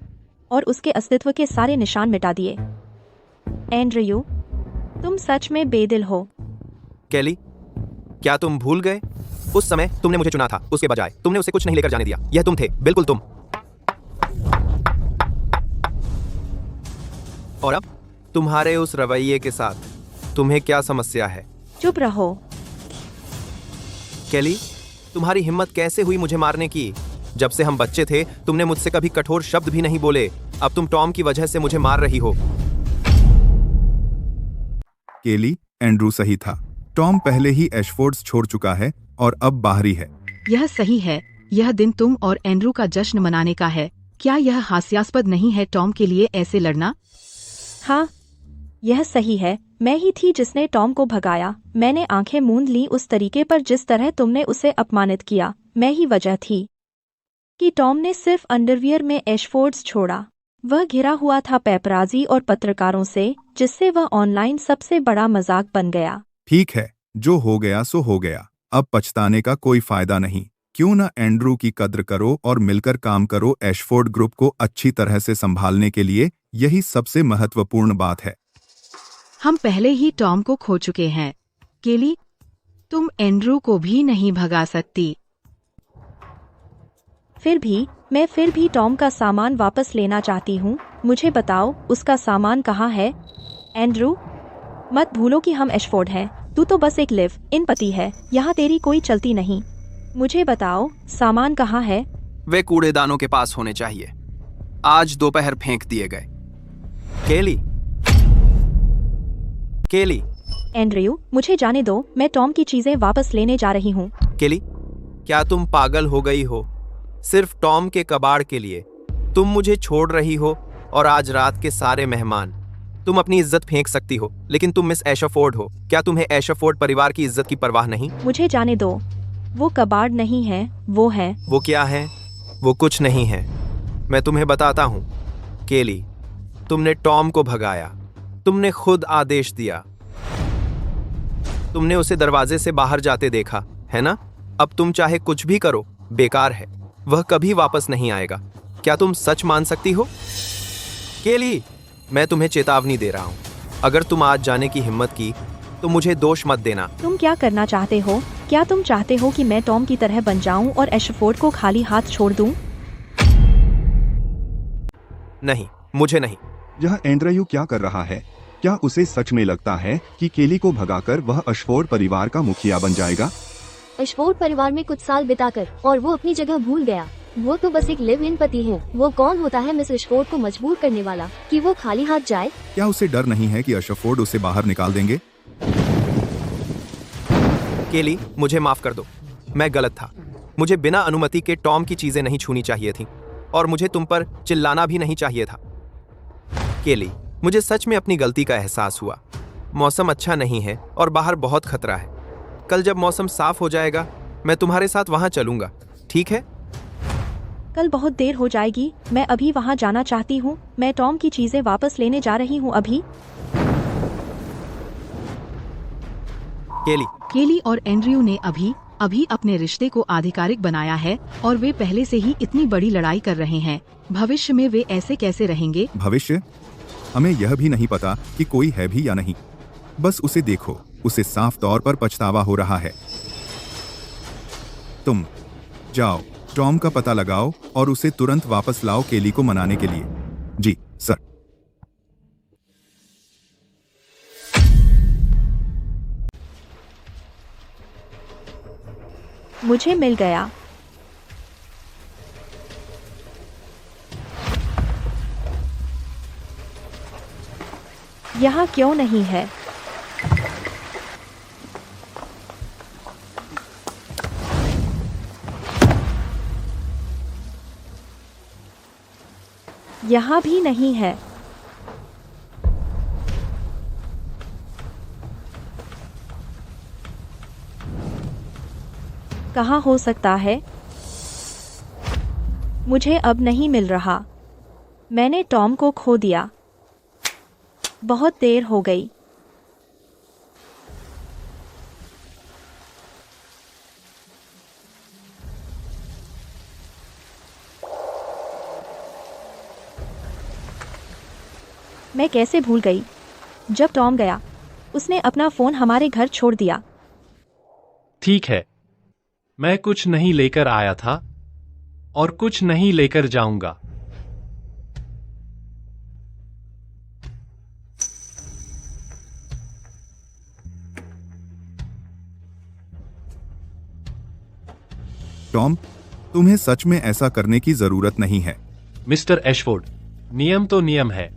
और उसके अस्तित्व के सारे निशान मिटा दिए। एंड्रयू, तुम सच में बेदिल हो।
केली, क्या तुम भूल गए? उस समय तुमने मुझे चुना था, उसके बजाय तुमने उसे कुछ नहीं लेकर जाने दिया। यह तुम थे, बिल्कुल तुम। और अब तुम्हारे उस रवैये के साथ तुम्हें क्या समस्या है?
चुप रहो।
केली, तुम्हारी हिम्मत कैसे हुई मुझे मारने की? जब से हम बच्चे थे तुमने मुझसे कभी कठोर शब्द भी नहीं बोले। अब तुम टॉम की वजह से मुझे मार रही हो।
केली, एंड्रू सही था। टॉम पहले ही एशफोर्ड्स छोड़ चुका है और अब बाहरी है।
यह सही है। यह दिन तुम और एंड्रू का जश्न मनाने का है। क्या यह हास्यास्पद नहीं है टॉम के लिए ऐसे लड़ना?
हाँ, यह सही है। मैं ही थी जिसने टॉम को भगाया। मैंने आंखें मूंद ली उस तरीके पर जिस तरह तुमने उसे अपमानित किया। मैं ही वजह थी कि टॉम ने सिर्फ अंडरवियर में एशफोर्ड्स छोड़ा। वह घिरा हुआ था पेपराजी और पत्रकारों से, जिससे वह ऑनलाइन सबसे बड़ा मजाक बन गया।
ठीक है, जो हो गया सो हो गया। अब पछताने का कोई फायदा नहीं। क्यों न एंड्रू की कद्र करो और मिलकर काम करो एशफोर्ड ग्रुप को अच्छी तरह से संभालने के लिए। यही सबसे महत्वपूर्ण बात है।
हम पहले ही टॉम को खो चुके हैं। केली, तुम एंड्रू को भी नहीं भगा सकती।
मैं फिर भी टॉम का सामान वापस लेना चाहती हूँ। मुझे बताओ उसका सामान कहाँ है? एंड्रू, मत भूलो कि हम एशफोर्ड हैं। तू तो बस एक लिव इन पति है, यहाँ तेरी कोई चलती नहीं। मुझे बताओ सामान कहाँ है?
वे कूड़ेदानों के पास होने चाहिए। आज दोपहर फेंक दिए गए।
केली, केली,
एंड्रयू, मुझे जाने दो। मैं टॉम की चीजें वापस लेने जा रही हूँ।
केली, क्या तुम पागल हो गई हो? सिर्फ टॉम के कबाड़ के लिए तुम मुझे छोड़ रही हो, और आज रात के सारे मेहमान। तुम अपनी इज्जत फेंक सकती हो, लेकिन तुम मिस एशफोर्ड हो। क्या तुम्हें एशफोर्ड परिवार की इज्जत की परवाह नहीं?
मुझे जाने दो। वो कबाड़ नहीं है, वो है।
वो क्या है? वो कुछ नहीं है। मैं तुम्हें बताता हूँ। केली, तुमने टॉम को भगाया। तुमने खुद आदेश दिया। तुमने उसे दरवाजे से बाहर जाते देखा, है ना? अब तुम चाहे कुछ भी करो, बेकार है। वह कभी वापस नहीं आएगा। क्या तुम सच मान सकती हो? केली, मैं तुम्हें चेतावनी दे रहा हूँ। अगर तुम आज जाने की हिम्मत की तो मुझे दोष मत देना।
तुम क्या करना चाहते हो? क्या तुम चाहते हो कि मैं टॉम की तरह बन जाऊं और एशफोर्ड को खाली हाथ छोड़ दूं?
नहीं, मुझे नहीं।
यह एंड्रयू क्या कर रहा है? क्या उसे सच में लगता है कि केली को भगाकर वह एशफोर्ड परिवार का मुखिया बन जाएगा?
एशफोर्ड परिवार में कुछ साल बिताकर और वो अपनी जगह भूल गया। वो तो बस एक लिव इन पति है। वो कौन होता है मिस एशफोर्ड को मजबूर करने वाला कि वो खाली हाथ जाए?
क्या उसे डर नहीं है कि एशफोर्ड उसे बाहर निकाल देंगे?
केली, मुझे माफ कर दो। मैं गलत था। मुझे बिना अनुमति के टॉम की चीजें नहीं छूनी चाहिए थी, और मुझे तुम पर चिल्लाना भी नहीं चाहिए था। केली, मुझे सच में अपनी गलती का एहसास हुआ। मौसम अच्छा नहीं है और बाहर बहुत खतरा है। कल जब मौसम साफ हो जाएगा, मैं तुम्हारे साथ वहां चलूंगा, ठीक है?
कल बहुत देर हो जाएगी। मैं अभी वहां जाना चाहती हूँ। मैं टॉम की चीजें वापस लेने जा रही हूँ अभी।
केली और एंड्रयू ने अभी अपने रिश्ते को आधिकारिक बनाया है, और वे पहले से ही इतनी बड़ी लड़ाई कर रहे हैं। भविष्य में वे ऐसे कैसे रहेंगे?
भविष्य? हमें यह भी नहीं पता कि कोई है भी या नहीं। बस उसे देखो, उसे साफ तौर पर पछतावा हो रहा है। तुम जाओ, टॉम का पता लगाओ और उसे तुरंत वापस लाओ केली को मनाने के लिए। जी सर।
मुझे मिल गया। यहाँ क्यों नहीं है? यहाँ भी नहीं है। कहाँ हो सकता है? मुझे अब नहीं मिल रहा। मैंने टॉम को खो दिया। बहुत देर हो गई। मैं कैसे भूल गई? जब टॉम गया, उसने अपना फोन हमारे घर छोड़ दिया।
ठीक है, मैं कुछ नहीं लेकर आया था और कुछ नहीं लेकर जाऊंगा।
टॉम, तुम्हें सच में ऐसा करने की जरूरत नहीं है।
मिस्टर एशफोर्ड, नियम तो नियम है।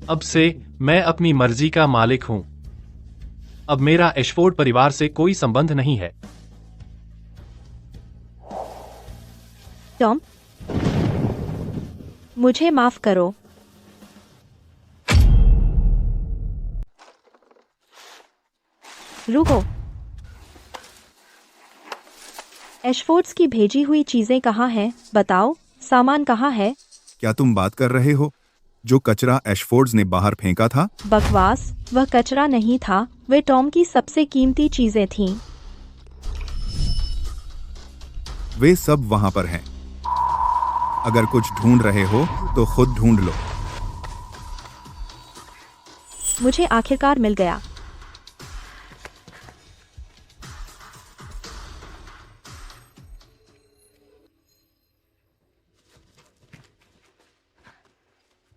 अब से मैं अपनी मर्जी का मालिक हूं। अब मेरा एशफोर्ड परिवार से कोई संबंध नहीं है।
टॉम, मुझे माफ करो। रुको। एशफोर्ड्स की भेजी हुई चीजें कहाँ हैं? बताओ, सामान कहाँ है?
क्या तुम बात कर रहे हो? जो कचरा एशफोर्ड्स ने बाहर फेंका था?
बकवास, वह कचरा नहीं था, वे टॉम की सबसे कीमती चीजें थीं।
वे सब वहां पर हैं। अगर कुछ ढूंढ रहे हो तो खुद ढूंढ लो।
मुझे आखिरकार मिल गया।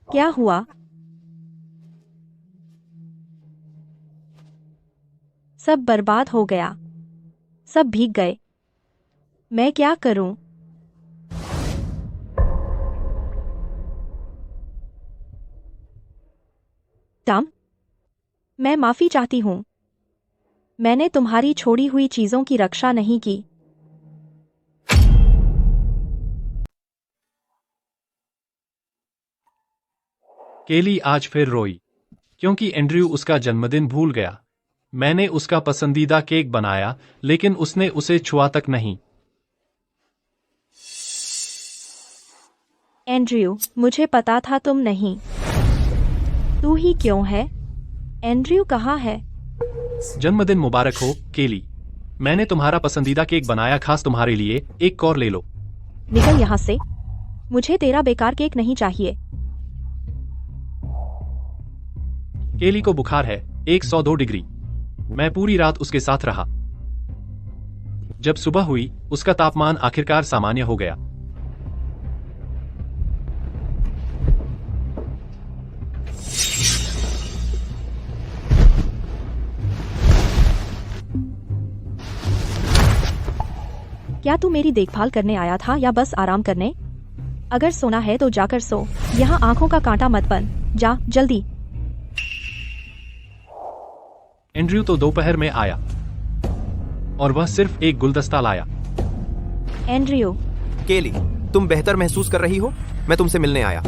क्या हुआ? सब बर्बाद हो गया। सब भीग गए। मैं क्या करूं? टॉम, मैं माफी चाहती हूं। मैंने तुम्हारी छोड़ी हुई चीजों की रक्षा नहीं की।
केली आज फिर रोई क्योंकि एंड्रयू उसका जन्मदिन भूल गया। मैंने उसका पसंदीदा केक बनाया, लेकिन उसने उसे छुआ तक नहीं।
एंड्रयू, मुझे पता था तुम नहीं। तू ही क्यों है? एंड्रयू कहाँ है?
जन्मदिन मुबारक हो, केली। मैंने तुम्हारा पसंदीदा केक बनाया खास तुम्हारे लिए। एक और ले लो।
निकल यहाँ से। मुझे तेरा बेकार केक नहीं चाहिए।
केली को बुखार है, 102 डिग्री। मैं पूरी रात उसके साथ रहा। जब सुबह हुई, उसका तापमान आखिरकार सामान्य हो गया।
क्या तू मेरी देखभाल करने आया था या बस आराम करने? अगर सोना है तो जाकर सो। यहाँ आंखों का कांटा मत बन। जा जल्दी।
एंड्रयू तो दोपहर में आया और वह सिर्फ एक गुलदस्ता लाया।
एंड्रयू।
केली, तुम बेहतर महसूस कर रही हो? मैं तुमसे मिलने आया।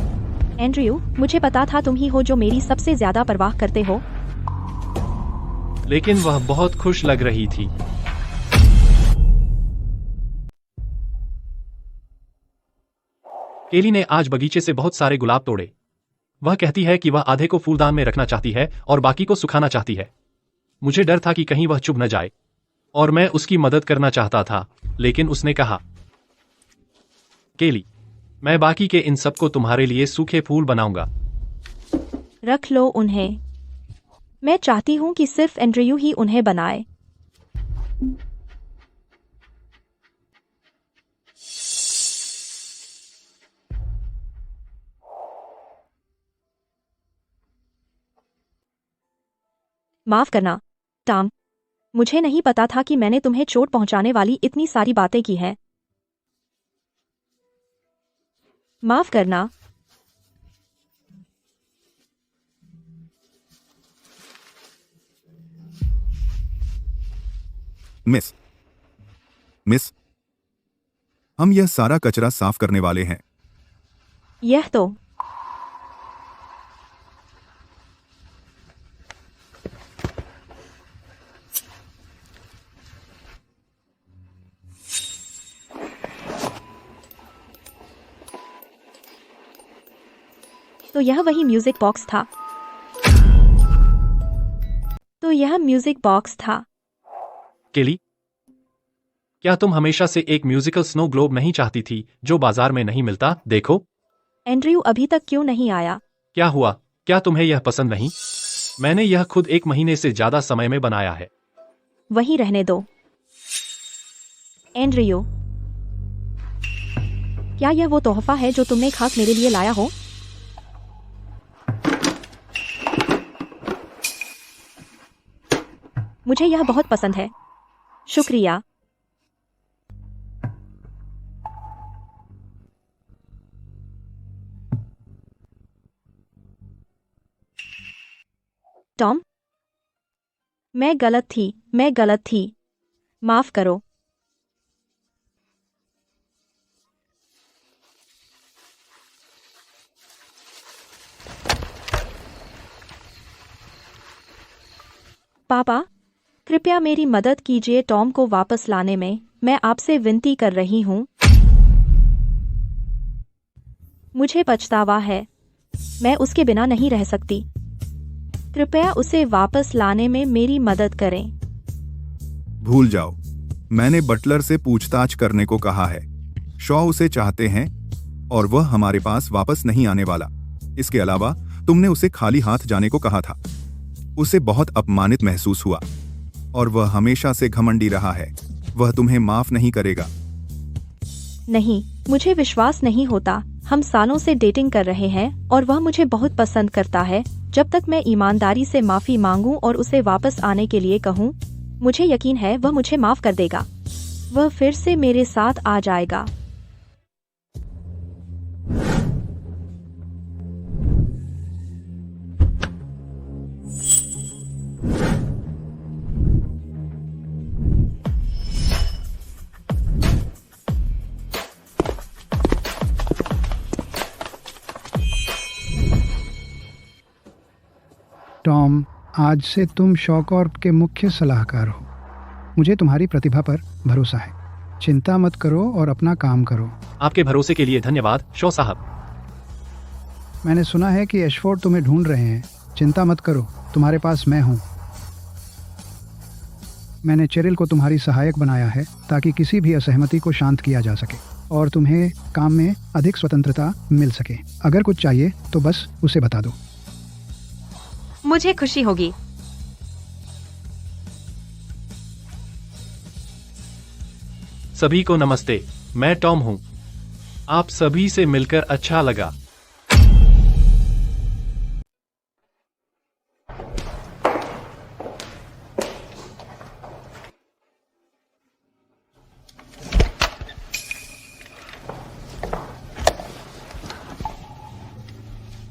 एंड्रयू, मुझे पता था तुम ही हो जो मेरी सबसे ज्यादा परवाह करते हो।
लेकिन वह बहुत खुश लग रही थी। केली ने आज बगीचे से बहुत सारे गुलाब तोड़े। वह कहती है कि वह आधे को फूलदान में रखना चाहती है और बाकी को सुखाना चाहती है। मुझे डर था कि कहीं वह चुभ न जाए और मैं उसकी मदद करना चाहता था, लेकिन उसने कहा, केली, मैं बाकी के इन सबको तुम्हारे लिए सूखे फूल बनाऊंगा।
रख लो उन्हें। मैं चाहती हूं कि सिर्फ एंड्रयू ही उन्हें बनाए। माफ करना, टॉम। मुझे नहीं पता था कि मैंने तुम्हें चोट पहुंचाने वाली इतनी सारी बातें की हैं। माफ करना।
मिस, हम यह सारा कचरा साफ करने वाले हैं।
यह तो यह वही म्यूजिक बॉक्स था। तो यह म्यूजिक बॉक्स था।
केली, क्या तुम हमेशा से एक म्यूजिकल स्नो ग्लोब नहीं चाहती थी जो बाजार में नहीं मिलता? देखो।
एंड्रयू अभी तक क्यों नहीं आया?
क्या हुआ? क्या तुम्हें यह पसंद नहीं? मैंने यह खुद 1 महीने से ज्यादा समय में बनाया है।
वही रहने दो। एंड्रयू, क्या यह वो तोहफा है जो तुमने खास मेरे लिए लाया हो? मुझे यह बहुत पसंद है। शुक्रिया। टॉम, मैं गलत थी। माफ करो। पापा, कृपया मेरी मदद कीजिए टॉम को वापस लाने में। मैं आपसे विनती कर रही हूं। मुझे पछतावा है। मैं उसके बिना नहीं रह सकती। कृपया उसे वापस लाने में मेरी मदद करें।
भूल जाओ, मैंने बटलर से पूछताछ करने को कहा है। शॉ उसे चाहते हैं और वह हमारे पास वापस नहीं आने वाला। इसके अलावा तुमने उसे खाली हाथ जाने को कहा था। उसे बहुत अपमानित महसूस हुआ और वह हमेशा से घमंडी रहा है। वह तुम्हें माफ नहीं करेगा।
नहीं, मुझे विश्वास नहीं होता। हम सालों से डेटिंग कर रहे हैं और वह मुझे बहुत पसंद करता है। जब तक मैं ईमानदारी से माफी मांगूं और उसे वापस आने के लिए कहूं, मुझे यकीन है वह मुझे माफ कर देगा। वह फिर से मेरे साथ आ जाएगा।
टॉम, आज से तुम शॉ कॉर्प के मुख्य सलाहकार हो। मुझे तुम्हारी प्रतिभा पर भरोसा है। चिंता मत करो और अपना काम करो।
आपके भरोसे के लिए धन्यवाद, शॉ साहब।
मैंने सुना है कि एशफोर्ड तुम्हें ढूंढ रहे हैं। चिंता मत करो, तुम्हारे पास मैं हूँ। मैंने चेरिल को तुम्हारी सहायक बनाया है ताकि किसी भी असहमति को शांत किया जा सके और तुम्हें काम में अधिक स्वतंत्रता मिल सके। अगर कुछ चाहिए तो बस उसे बता दो।
मुझे खुशी होगी।
सभी को नमस्ते, मैं टॉम हूं। आप सभी से मिलकर अच्छा लगा।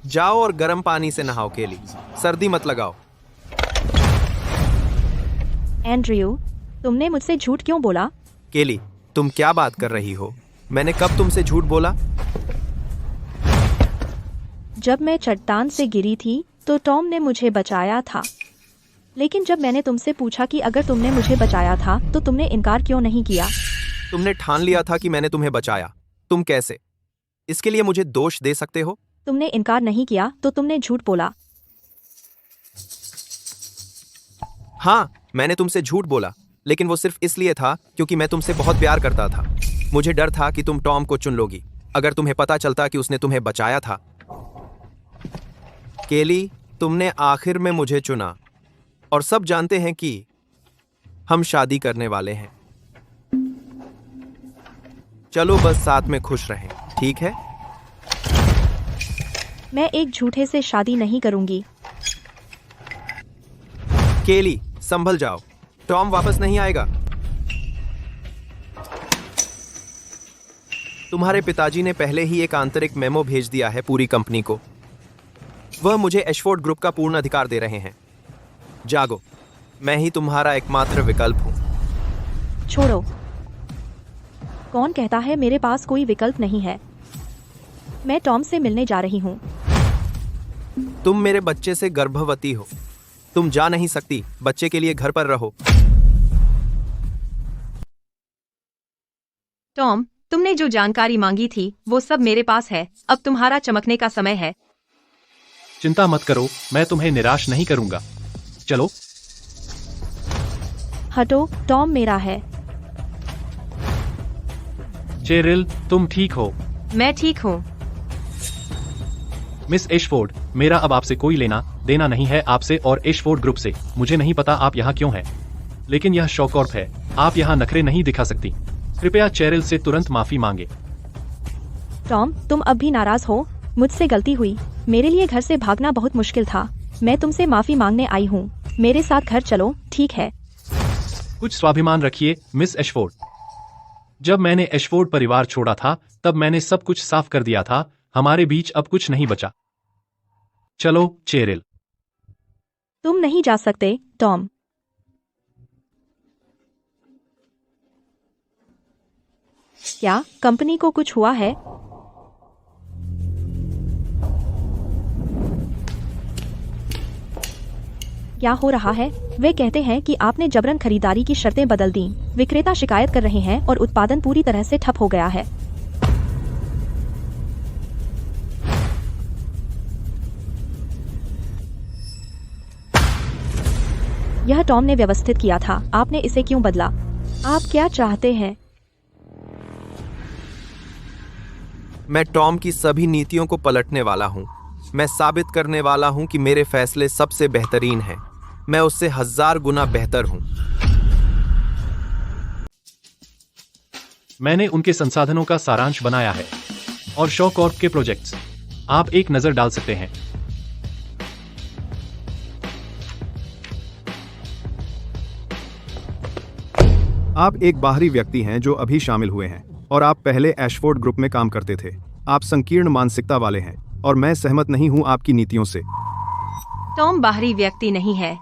जाओ और गर्म पानी से नहाओ केली, सर्दी मत लगाओ।
एंड्रयू, तुमने मुझसे झूठ क्यों बोला?
केली, तुम क्या बात कर रही हो? मैंने कब तुमसे झूठ बोला?
जब मैं चट्टान से गिरी थी तो टॉम ने मुझे बचाया था। लेकिन जब मैंने तुमसे पूछा कि अगर तुमने मुझे बचाया था तो तुमने इनकार क्यों नहीं किया?
तुमने ठान लिया था कि मैंने तुम्हें बचाया। तुम कैसे इसके लिए मुझे दोष दे सकते हो?
तुमने इनकार नहीं किया तो तुमने झूठ बोला।
हाँ, मैंने तुमसे झूठ बोला, लेकिन वो सिर्फ इसलिए था क्योंकि मैं तुमसे बहुत प्यार करता था। मुझे डर था कि तुम टॉम को चुन लोगी अगर तुम्हें पता चलता कि उसने तुम्हें बचाया था। केली, तुमने आखिर में मुझे चुना और सब जानते हैं कि हम शादी करने वाले हैं। चलो बस साथ में खुश रहें, ठीक है?
मैं एक झूठे से शादी नहीं करूंगी।
केली, संभल जाओ, टॉम वापस नहीं आएगा। तुम्हारे पिताजी ने पहले ही एक आंतरिक मेमो भेज दिया है पूरी कंपनी को। वह मुझे एशफोर्ड ग्रुप का पूर्ण अधिकार दे रहे हैं। जागो, मैं ही तुम्हारा एकमात्र विकल्प हूं।
छोड़ो। कौन कहता है मेरे पास कोई विकल्प नहीं है? मैं टॉम से मिलने जा रही हूं।
तुम मेरे बच्चे से गर्भवती हो। तुम जा नहीं सकती। बच्चे के लिए घर पर रहो।
टॉम, तुमने जो जानकारी मांगी थी वो सब मेरे पास है। अब तुम्हारा चमकने का समय है।
चिंता मत करो, मैं तुम्हें निराश नहीं करूंगा। चलो।
हटो, टॉम मेरा है।
चेरिल, तुम ठीक हो?
मैं ठीक हूँ।
मिस एशफोर्ड, मेरा अब आपसे कोई लेना देना नहीं है, आपसे और एशफोर्ड ग्रुप से। मुझे नहीं पता आप यहाँ क्यों हैं, लेकिन यह शॉ कॉर्प है। आप यहाँ नखरे नहीं दिखा सकती। कृपया चेरिल से तुरंत माफी मांगे।
टॉम, तुम अब भी नाराज हो? मुझसे गलती हुई। मेरे लिए घर से भागना बहुत मुश्किल था। मैं तुमसे माफी मांगने आई हूँ। मेरे साथ घर चलो, ठीक है?
कुछ स्वाभिमान रखिए मिस एशफोर्ड। जब मैंने एशफोर्ड परिवार छोड़ा था तब मैंने सब कुछ साफ कर दिया था। हमारे बीच अब कुछ नहीं बचा। चलो चेरिल।
तुम नहीं जा सकते टॉम। क्या कंपनी को कुछ हुआ है? क्या हो रहा है? वे कहते हैं कि आपने जबरन खरीदारी की शर्तें बदल दी। विक्रेता शिकायत कर रहे हैं और उत्पादन पूरी तरह से ठप हो गया है। यह टॉम ने व्यवस्थित किया था, आपने इसे क्यों बदला? आप क्या चाहते हैं?
मैं टॉम की सभी नीतियों को पलटने वाला हूँ। मैं साबित करने वाला हूँ कि मेरे फैसले सबसे बेहतरीन हैं। मैं उससे 1000 गुना बेहतर हूँ।
मैंने उनके संसाधनों का सारांश बनाया है और शॉ कॉर्प के प्रोजेक्ट्स। आप एक नजर डाल सकते हैं।
आप एक बाहरी व्यक्ति हैं जो अभी शामिल हुए हैं और आप पहले एशफोर्ड ग्रुप में काम करते थे। आप संकीर्ण मानसिकता वाले हैं और मैं सहमत नहीं हूं आपकी नीतियों से।
टॉम बाहरी व्यक्ति नहीं है।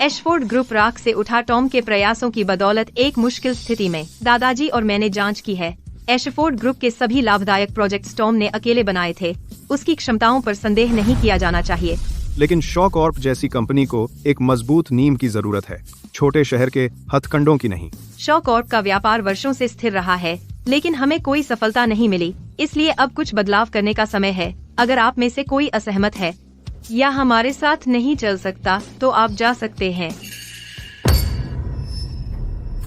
एशफोर्ड ग्रुप राख से उठा टॉम के प्रयासों की बदौलत एक मुश्किल स्थिति में। दादाजी और मैंने जांच की है। एशफोर्ड ग्रुप के सभी लाभदायक प्रोजेक्ट्स टॉम ने अकेले बनाए थे। उसकी क्षमताओं पर संदेह नहीं किया जाना चाहिए।
लेकिन शॉ कॉर्प जैसी कंपनी को एक मजबूत नींव की जरूरत है, छोटे शहर के हथकंडों की नहीं।
शॉ कॉर्प का व्यापार वर्षों से स्थिर रहा है, लेकिन हमें कोई सफलता नहीं मिली, इसलिए अब कुछ बदलाव करने का समय है। अगर आप में से कोई असहमत है या हमारे साथ नहीं चल सकता तो आप जा सकते हैं।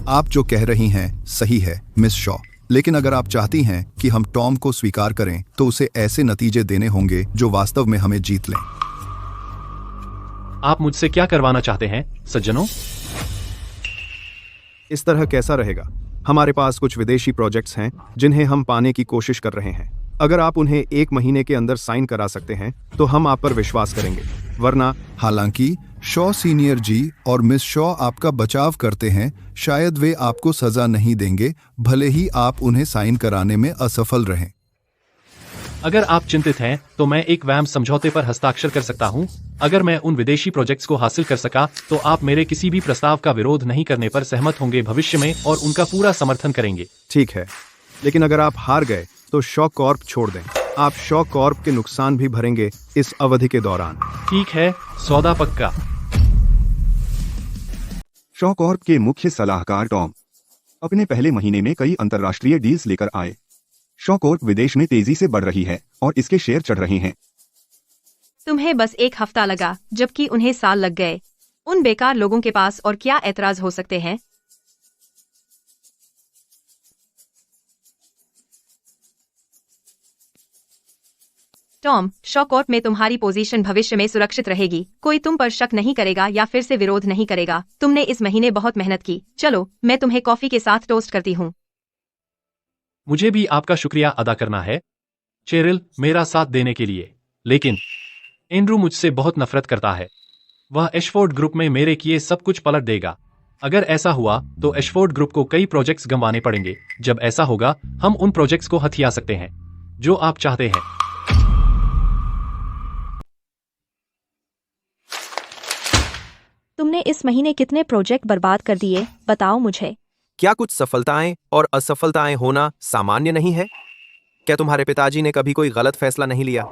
आप जो कह रही हैं सही है मिस शॉ, लेकिन अगर आप चाहती हैं कि हम टॉम को स्वीकार करें तो उसे ऐसे नतीजे देने होंगे जो वास्तव में हमें जीत लें।
आप मुझसे क्या करवाना चाहते हैं सज्जनों?
इस तरह कैसा रहेगा? हमारे पास कुछ विदेशी प्रोजेक्ट्स हैं जिन्हें हम पाने की कोशिश कर रहे हैं। अगर आप उन्हें 1 महीने के अंदर साइन करा सकते हैं तो हम आप पर विश्वास करेंगे, वरना।
हालांकि शॉ सीनियर जी और मिस शॉ आपका बचाव करते हैं, शायद वे आपको सजा नहीं देंगे, भले ही आप उन्हें साइन कराने में असफल रहें।
अगर आप चिंतित हैं तो मैं एक वैम समझौते पर हस्ताक्षर कर सकता हूं। अगर मैं उन विदेशी प्रोजेक्ट्स को हासिल कर सका तो आप मेरे किसी भी प्रस्ताव का विरोध नहीं करने पर सहमत होंगे भविष्य में और उनका पूरा समर्थन करेंगे।
ठीक है, लेकिन अगर आप हार गए तो शॉ कॉर्प छोड़ दें। आप शॉ कॉर्प के नुकसान भी भरेंगे इस अवधि के दौरान।
ठीक है, सौदा पक्का।
शॉ कॉर्प के मुख्य सलाहकार टॉम अपने पहले महीने में कई अंतर्राष्ट्रीय डील्स लेकर आए। शॉ कॉर्प विदेश में तेजी से बढ़ रही है और इसके शेयर चढ़ रहे हैं।
तुम्हें बस 1 हफ्ता लगा, जबकि उन्हें साल लग गए। उन बेकार लोगों के पास और क्या ऐतराज हो सकते हैं? टॉम, शॉ कॉर्प में तुम्हारी पोजीशन भविष्य में सुरक्षित रहेगी। कोई तुम पर शक नहीं करेगा या फिर से विरोध नहीं करेगा। तुमने इस महीने बहुत मेहनत की। चलो, मैं तुम्हें कॉफी के साथ टोस्ट करती हूँ।
मुझे भी आपका शुक्रिया अदा करना है चेरिल, मेरा साथ देने के लिए। लेकिन एंड्रू मुझसे बहुत नफरत करता है। वह एशफोर्ड ग्रुप में मेरे किए सब कुछ पलट देगा। अगर ऐसा हुआ तो एशफोर्ड ग्रुप को कई प्रोजेक्ट्स गंवाने पड़ेंगे। जब ऐसा होगा हम उन प्रोजेक्ट्स को हथिया सकते हैं जो आप चाहते हैं।
तुमने इस महीने कितने प्रोजेक्ट बर्बाद कर दिए, बताओ मुझे।
क्या कुछ सफलताएं और असफलताएं होना सामान्य नहीं है? क्या तुम्हारे पिताजी ने कभी कोई गलत फैसला नहीं लिया?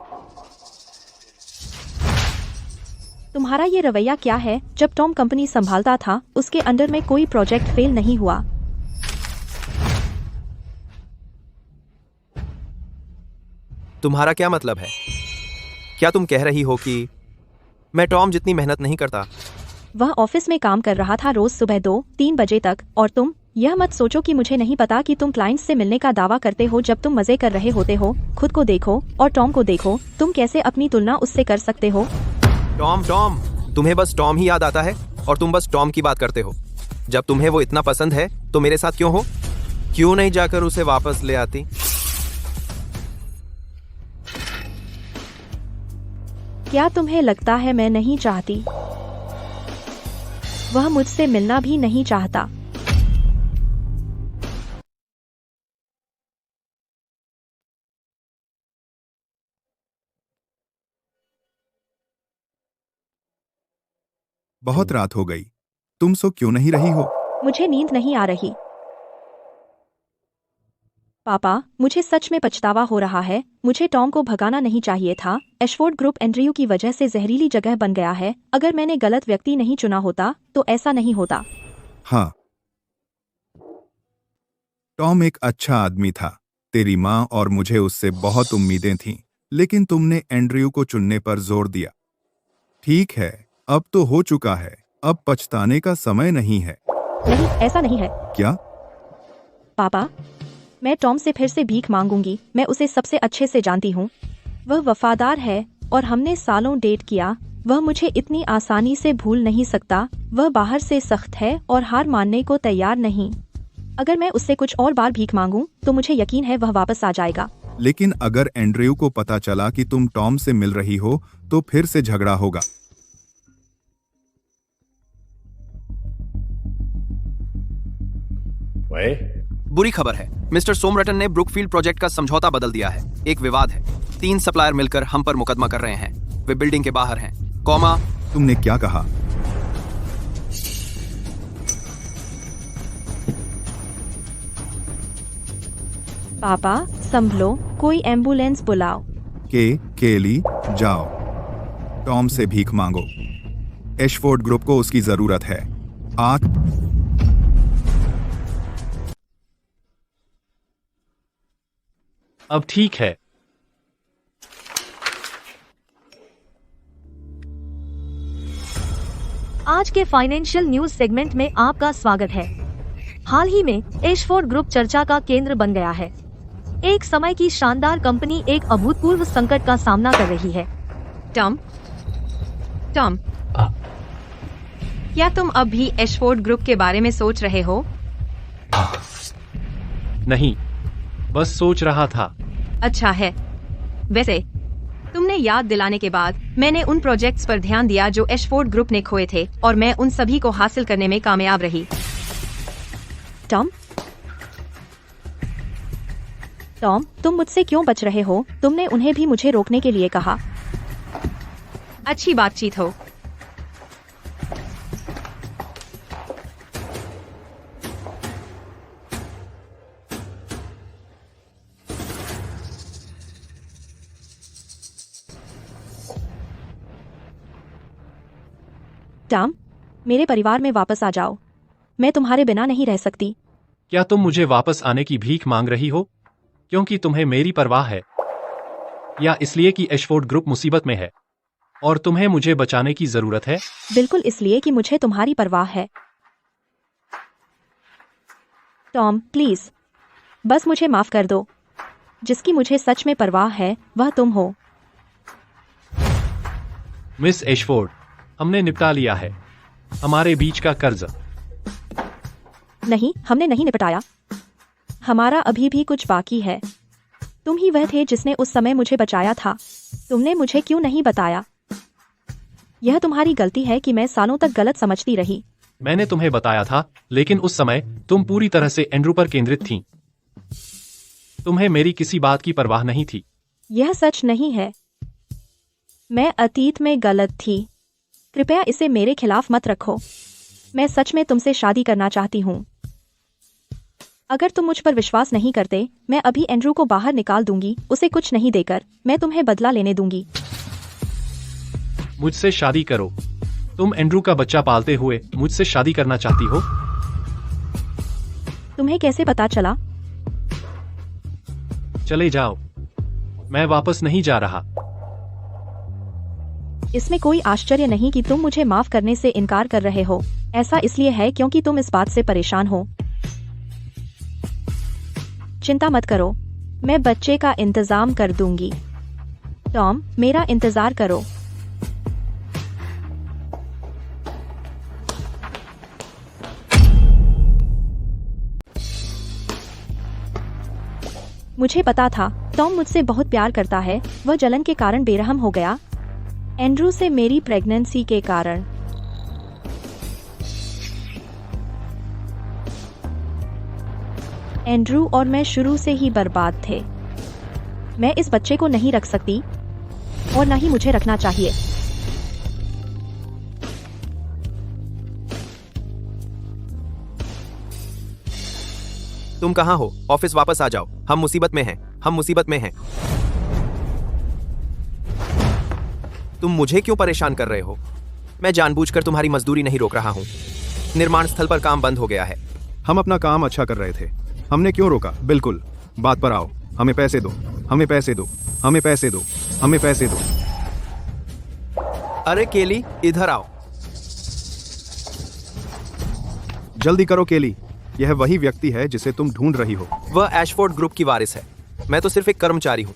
तुम्हारा ये रवैया क्या है? जब टॉम कंपनी संभालता था उसके अंडर में कोई प्रोजेक्ट फेल नहीं हुआ।
तुम्हारा क्या मतलब है? क्या तुम कह रही हो कि मैं टॉम जितनी मेहनत नहीं करता?
वह ऑफिस में काम कर रहा था रोज सुबह 2-3 बजे तक, और तुम यह मत सोचो कि मुझे नहीं पता कि तुम क्लाइंट्स से मिलने का दावा करते हो जब तुम मजे कर रहे होते हो। खुद को देखो और टॉम को देखो, तुम कैसे अपनी तुलना उससे कर सकते हो?
टॉम, तुम्हें बस टॉम ही याद आता है और तुम बस टॉम की बात करते हो। जब तुम्हें वो इतना पसंद है तो मेरे साथ क्यों हो? क्यों नहीं जाकर उसे वापस ले आती?
क्या तुम्हें लगता है मैं नहीं चाहती? वह मुझसे मिलना भी नहीं चाहता।
बहुत रात हो गई, तुम सो क्यों नहीं रही हो?
मुझे नींद नहीं आ रही। पापा, मुझे सच में पछतावा हो रहा है। मुझे टॉम को भगाना नहीं चाहिए था। एशफोर्ड ग्रुप एंड्रयू की वजह से जहरीली जगह बन गया है। अगर मैंने गलत व्यक्ति नहीं चुना होता तो ऐसा नहीं होता।
हाँ, टॉम एक अच्छा आदमी था। तेरी माँ और मुझे उससे बहुत उम्मीदें थीं, लेकिन तुमने एंड्रयू को चुनने पर जोर दिया। ठीक है, अब तो हो चुका है। अब पछताने का समय नहीं है।
नहीं, ऐसा नहीं है।
क्या?
पापा, मैं टॉम से फिर से भीख मांगूंगी। मैं उसे सबसे अच्छे से जानती हूँ। वह वफादार है और हमने सालों डेट किया। वह मुझे इतनी आसानी से भूल नहीं सकता। वह बाहर से सख्त है और हार मानने को तैयार नहीं। अगर मैं उससे कुछ और बार भीख मांगूं तो मुझे यकीन है वह वापस आ जाएगा।
लेकिन अगर एंड्रयू को पता चला कि तुम टॉम से मिल रही हो तो फिर से झगड़ा होगा।
बुरी खबर है, मिस्टर सोमरटन ने ब्रुकफील्ड प्रोजेक्ट का समझौता बदल दिया है। एक विवाद है। 3 सप्लायर मिलकर हम पर मुकदमा कर रहे हैं। वे बिल्डिंग के बाहर हैं। कॉमा।
तुमने क्या कहा?
पापा, संभलो, कोई एम्बुलेंस बुलाओ।
केली, जाओ, टॉम से भीख मांगो। एशफोर्ड ग्रुप को उसकी जरूरत है।
अब ठीक है।
आज के फाइनेंशियल न्यूज सेगमेंट में आपका स्वागत है। हाल ही में एशफोर्ड ग्रुप चर्चा का केंद्र बन गया है। एक समय की शानदार कंपनी एक अभूतपूर्व संकट का सामना कर रही है।
टॉम, क्या तुम अब भी एशफोर्ड ग्रुप के बारे में सोच रहे हो?
नहीं, बस सोच रहा था।
अच्छा है। वैसे तुमने याद दिलाने के बाद मैंने उन प्रोजेक्ट्स पर ध्यान दिया जो एशफोर्ड ग्रुप ने खोए थे और मैं उन सभी को हासिल करने में कामयाब रही।
टॉम, तुम मुझसे क्यों बच रहे हो? तुमने उन्हें भी मुझे रोकने के लिए कहा।
अच्छी बातचीत हो।
टॉम, मेरे परिवार में वापस आ जाओ। मैं तुम्हारे बिना नहीं रह सकती।
क्या तुम मुझे वापस आने की भीख मांग रही हो क्योंकि तुम्हें मेरी परवाह है, या इसलिए कि एशफोर्ड ग्रुप मुसीबत में है और तुम्हें मुझे बचाने की जरूरत है?
बिल्कुल इसलिए कि मुझे तुम्हारी परवाह है। टॉम, प्लीज, बस मुझे माफ कर दो। जिसकी मुझे सच में परवाह है वह तुम हो।
मिस एशफोर्ड, हमने निपटा लिया है हमारे बीच का कर्ज।
नहीं, हमने नहीं निपटाया। हमारा अभी भी कुछ बाकी है। तुम ही वह थे जिसने उस समय मुझे बचाया था। तुमने मुझे क्यों नहीं बताया? यह तुम्हारी गलती है कि मैं सालों तक गलत समझती रही।
मैंने तुम्हें बताया था, लेकिन उस समय तुम पूरी तरह से एंड्रू पर केंद्रित थीं। तुम्हें मेरी किसी बात की परवाह नहीं थी।
यह सच नहीं है। मैं अतीत में गलत थी। कृपया इसे मेरे खिलाफ मत रखो। मैं सच में तुमसे शादी करना चाहती हूँ। अगर तुम मुझ पर विश्वास नहीं करते, मैं अभी एंड्रू को बाहर निकाल दूंगी। उसे कुछ नहीं देकर मैं तुम्हें बदला लेने दूंगी।
मुझसे शादी करो। तुम एंड्रू का बच्चा पालते हुए मुझसे शादी करना चाहती हो?
तुम्हें कैसे पता चला?
चले जाओ, मैं वापस नहीं जा रहा।
इसमें कोई आश्चर्य नहीं कि तुम मुझे माफ करने से इनकार कर रहे हो। ऐसा इसलिए है क्योंकि तुम इस बात से परेशान हो। चिंता मत करो, मैं बच्चे का इंतजाम कर दूंगी। टॉम, मेरा इंतजार करो। मुझे पता था टॉम मुझसे बहुत प्यार करता है। वह जलन के कारण बेरहम हो गया, एंड्रू से मेरी प्रेगनेंसी के कारण। एंड्रू और मैं शुरू से ही बर्बाद थे। मैं इस बच्चे को नहीं रख सकती और न ही मुझे रखना चाहिए।
तुम कहाँ हो? ऑफिस वापस आ जाओ। हम मुसीबत में हैं। हम मुसीबत में हैं। तुम मुझे क्यों परेशान कर रहे हो? मैं जानबूझकर तुम्हारी मजदूरी नहीं रोक रहा हूँ। निर्माण स्थल पर काम बंद हो गया है।
हम अपना काम अच्छा कर रहे थे। हमने क्यों रोका? बिल्कुल, बात पर आओ। हमें पैसे दो, हमें पैसे दो, हमें पैसे दो, हमें पैसे दो।
अरे केली, इधर आओ।
जल्दी करो केली, यह वही व्यक्ति है जिसे तुम ढूंढ रही हो।
वह एशफोर्ड ग्रुप की वारिस है। मैं तो सिर्फ एक कर्मचारी हूँ।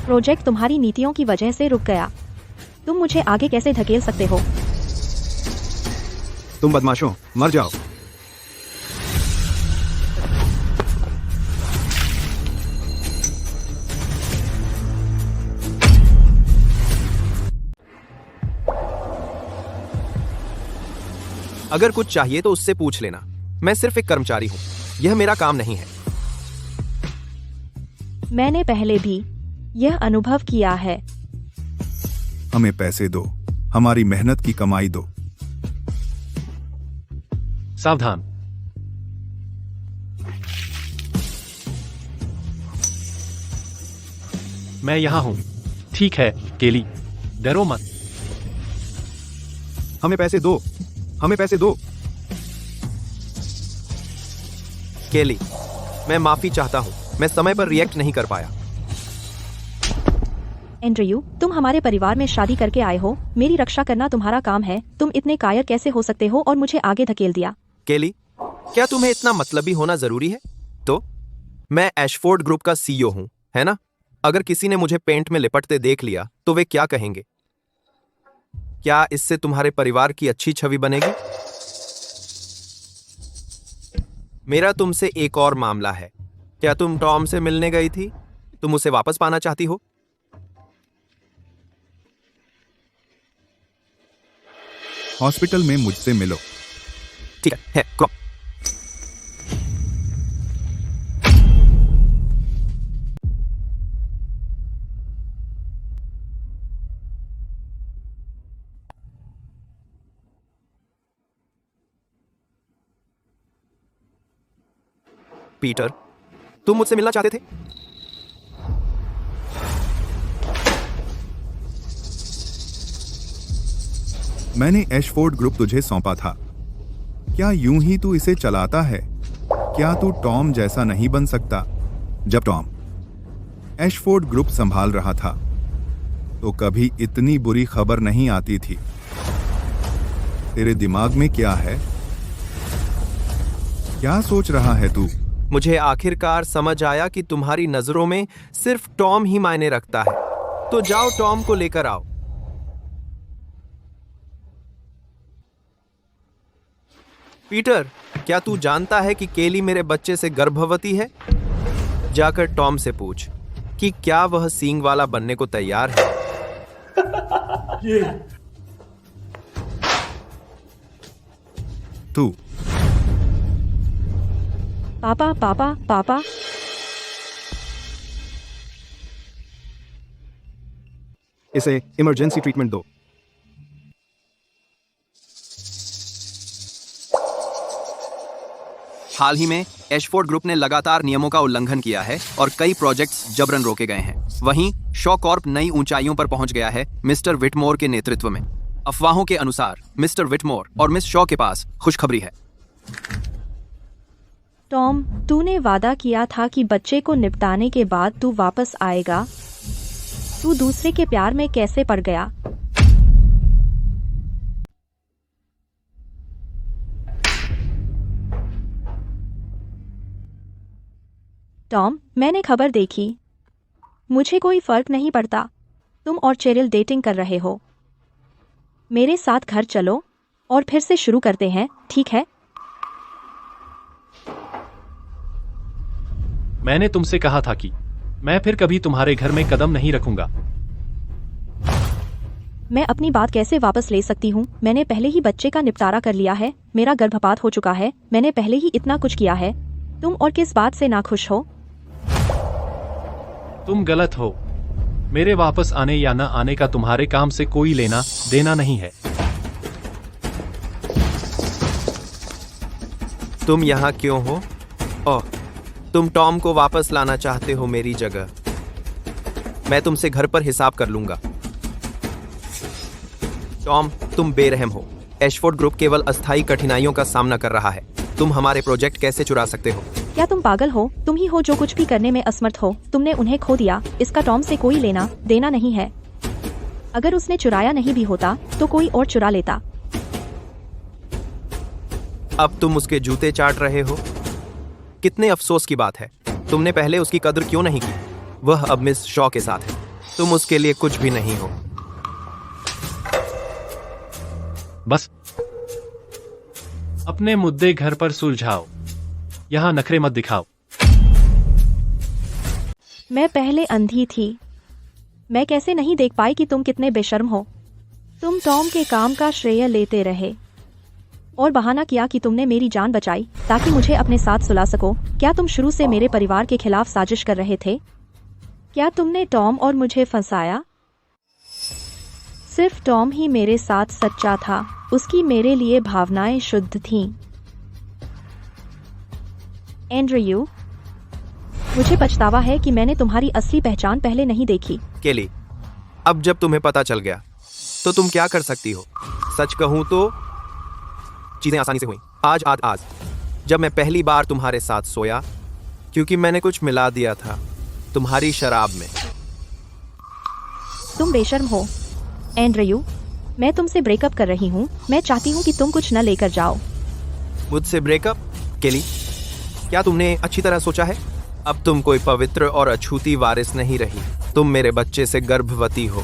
प्रोजेक्ट तुम्हारी नीतियों की वजह से रुक गया। तुम मुझे आगे कैसे धकेल सकते हो?
तुम बदमाशों, मर जाओ।
अगर कुछ चाहिए तो उससे पूछ लेना। मैं सिर्फ एक कर्मचारी हूँ, यह मेरा काम नहीं है।
मैंने पहले भी यह अनुभव किया है।
हमें पैसे दो, हमारी मेहनत की कमाई दो।
सावधान। मैं यहाँ हूँ। ठीक है केली, डरो मत।
हमें पैसे दो, हमें पैसे दो।
केली, मैं माफी चाहता हूँ, मैं समय पर रिएक्ट नहीं कर पाया।
एंड्रयू, तुम हमारे परिवार में शादी करके आए हो, मेरी रक्षा करना तुम्हारा काम है। तुम इतने कायर कैसे हो सकते हो और मुझे आगे धकेल दिया?
केली, क्या तुम्हें इतना मतलबी होना जरूरी है? तो मैं एशफोर्ड ग्रुप का सीईओ हूँ, है ना? अगर किसी ने मुझे पेंट में लिपटते देख लिया तो वे क्या कहेंगे? क्या इससे तुम्हारे परिवार की अच्छी छवि बनेगी? मेरा तुमसे एक और मामला है। क्या तुम टॉम से मिलने गई थी? तुम उसे वापस पाना चाहती हो?
हॉस्पिटल में मुझसे मिलो।
ठीक है, क्रॉप। पीटर, तुम मुझसे मिलना चाहते थे?
मैंने एशफोर्ड ग्रुप तुझे सौंपा था। क्या यूं ही तू इसे चलाता है? क्या तू टॉम जैसा नहीं बन सकता? जब टॉम एशफोर्ड ग्रुप संभाल रहा था तो कभी इतनी बुरी खबर नहीं आती थी। तेरे दिमाग में क्या है? क्या सोच रहा है तू?
मुझे आखिरकार समझ आया कि तुम्हारी नजरों में सिर्फ टॉम ही मायने रखता है। तो जाओ, टॉम को लेकर आओ। पीटर, क्या तू जानता है कि केली मेरे बच्चे से गर्भवती है? जाकर टॉम से पूछ कि क्या वह सींग वाला बनने को तैयार है।
तू
पापा पापा पापा।
इसे इमरजेंसी ट्रीटमेंट दो।
हाल ही में एशफोर्ड ग्रुप ने लगातार नियमों का उल्लंघन किया है और कई प्रोजेक्ट्स जबरन रोके गए हैं। वहीं शॉ कॉर्प नई ऊंचाइयों पर पहुंच गया है मिस्टर विटमोर के नेतृत्व में। अफवाहों के अनुसार मिस्टर विटमोर और मिस शॉ के पास खुशखबरी है।
टॉम, तूने वादा किया था कि बच्चे को निपटाने के बाद तू वापस आएगा। तू दूसरे के प्यार में कैसे पड़ गया? टॉम, मैंने खबर देखी। मुझे कोई फर्क नहीं पड़ता। तुम और चेरिल डेटिंग कर रहे हो। मेरे साथ घर चलो और फिर से शुरू करते हैं, ठीक है?
मैंने तुमसे कहा था कि मैं फिर कभी तुम्हारे घर में कदम नहीं रखूंगा।
मैं अपनी बात कैसे वापस ले सकती हूँ? मैंने पहले ही बच्चे का निपटारा कर लिया है। मेरा गर्भपात हो चुका है। मैंने पहले ही इतना कुछ किया है। तुम और किस बात से नाखुश हो?
तुम गलत हो। मेरे वापस आने या न आने का तुम्हारे काम से कोई लेना देना नहीं है।
तुम यहाँ क्यों हो? ओह, तुम टॉम को वापस लाना चाहते हो मेरी जगह। मैं तुमसे घर पर हिसाब कर लूंगा। टॉम, तुम बेरहम हो। एशफोर्ड ग्रुप केवल अस्थायी कठिनाइयों का सामना कर रहा है। तुम हमारे प्रोजेक्ट कैसे चुरा सकते हो?
क्या तुम पागल हो? तुम ही हो जो कुछ भी करने में असमर्थ हो। तुमने उन्हें खो दिया। इसका टॉम से कोई लेना देना नहीं है। अगर उसने चुराया नहीं भी होता तो कोई और चुरा लेता।
अब तुम उसके जूते चाट रहे हो। कितने अफसोस की बात है, तुमने पहले उसकी कदर क्यों नहीं की। वह अब मिस शॉ के साथ है, तुम उसके लिए कुछ भी नहीं हो।
बस अपने मुद्दे घर पर सुलझाओ, यहाँ नखरे मत दिखाओ।
मैं पहले अंधी थी। मैं कैसे नहीं देख पाई कि तुम कितने बेशर्म हो। तुम टॉम के काम का श्रेय लेते रहे और बहाना किया कि तुमने मेरी जान बचाई ताकि मुझे अपने साथ सुला सको। क्या तुम शुरू से मेरे परिवार के खिलाफ साजिश कर रहे थे? क्या तुमने टॉम और मुझे फंसाया? सिर्फ टॉम ही मेरे साथ सच्चा था, उसकी मेरे लिए भावनाएं शुद्ध थीं। एंड्रयू, मुझे पछतावा है कि मैंने तुम्हारी असली पहचान पहले नहीं देखी।
केली, अब जब तुम्हें पता चल गया तो तुम क्या कर सकती हो। सच कहूं तो चीजें आसानी से हुई। आज जब मैं पहली बार तुम्हारे साथ सोया, क्योंकि मैंने कुछ मिला दिया था तुम्हारी शराब में।
तुम बेशर्म हो एंड्रयू। मैं तुमसे ब्रेकअप कर रही हूँ। मैं चाहती हूँ कि तुम कुछ न लेकर जाओ।
मुझसे ब्रेकअप? केली, क्या तुमने अच्छी तरह सोचा है? अब तुम कोई पवित्र और अछूती वारिस नहीं रही। तुम मेरे बच्चे से गर्भवती हो।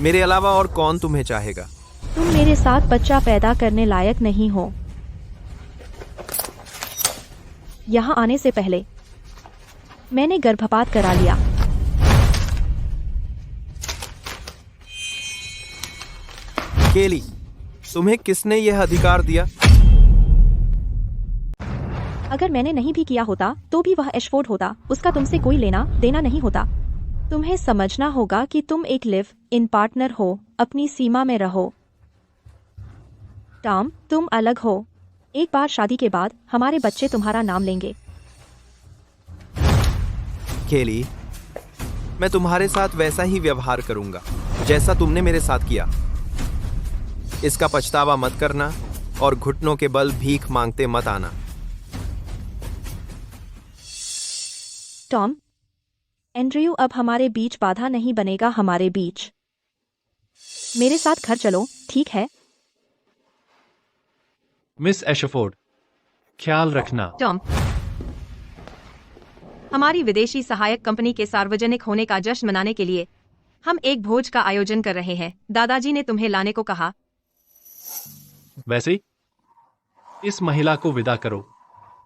मेरे अलावा और कौन तुम्हें चाहेगा?
तुम मेरे साथ बच्चा पैदा करने लायक नहीं हो। यहाँ आने से पहले मैंने गर्भपात करा लिया।
केली, तुम्हें किसने यह अधिकार दिया?
अगर मैंने नहीं भी किया होता तो भी वह एशफोर्ड होता। उसका तुमसे कोई लेना देना नहीं होता। तुम्हें समझना होगा कि तुम एक लिव इन पार्टनर हो। अपनी सीमा में रहो। टॉम, तुम अलग हो। एक बार शादी के बाद हमारे बच्चे तुम्हारा नाम लेंगे।
केली, मैं तुम्हारे साथ वैसा ही व्यवहार करूंगा जैसा तुमने मेरे साथ किया। इसका पछतावा मत करना और घुटनों के बल भीख मांगते मत आना।
टॉम, एंड्रयू अब हमारे बीच बाधा नहीं बनेगा। हमारे बीच मेरे साथ घर चलो, ठीक है?
मिस एशफोर्ड, ख्याल रखना।
टॉम, हमारी विदेशी सहायक कंपनी के सार्वजनिक होने का जश्न मनाने के लिए हम एक भोज का आयोजन कर रहे हैं। दादाजी ने तुम्हें लाने को कहा।
वैसे इस महिला को विदा करो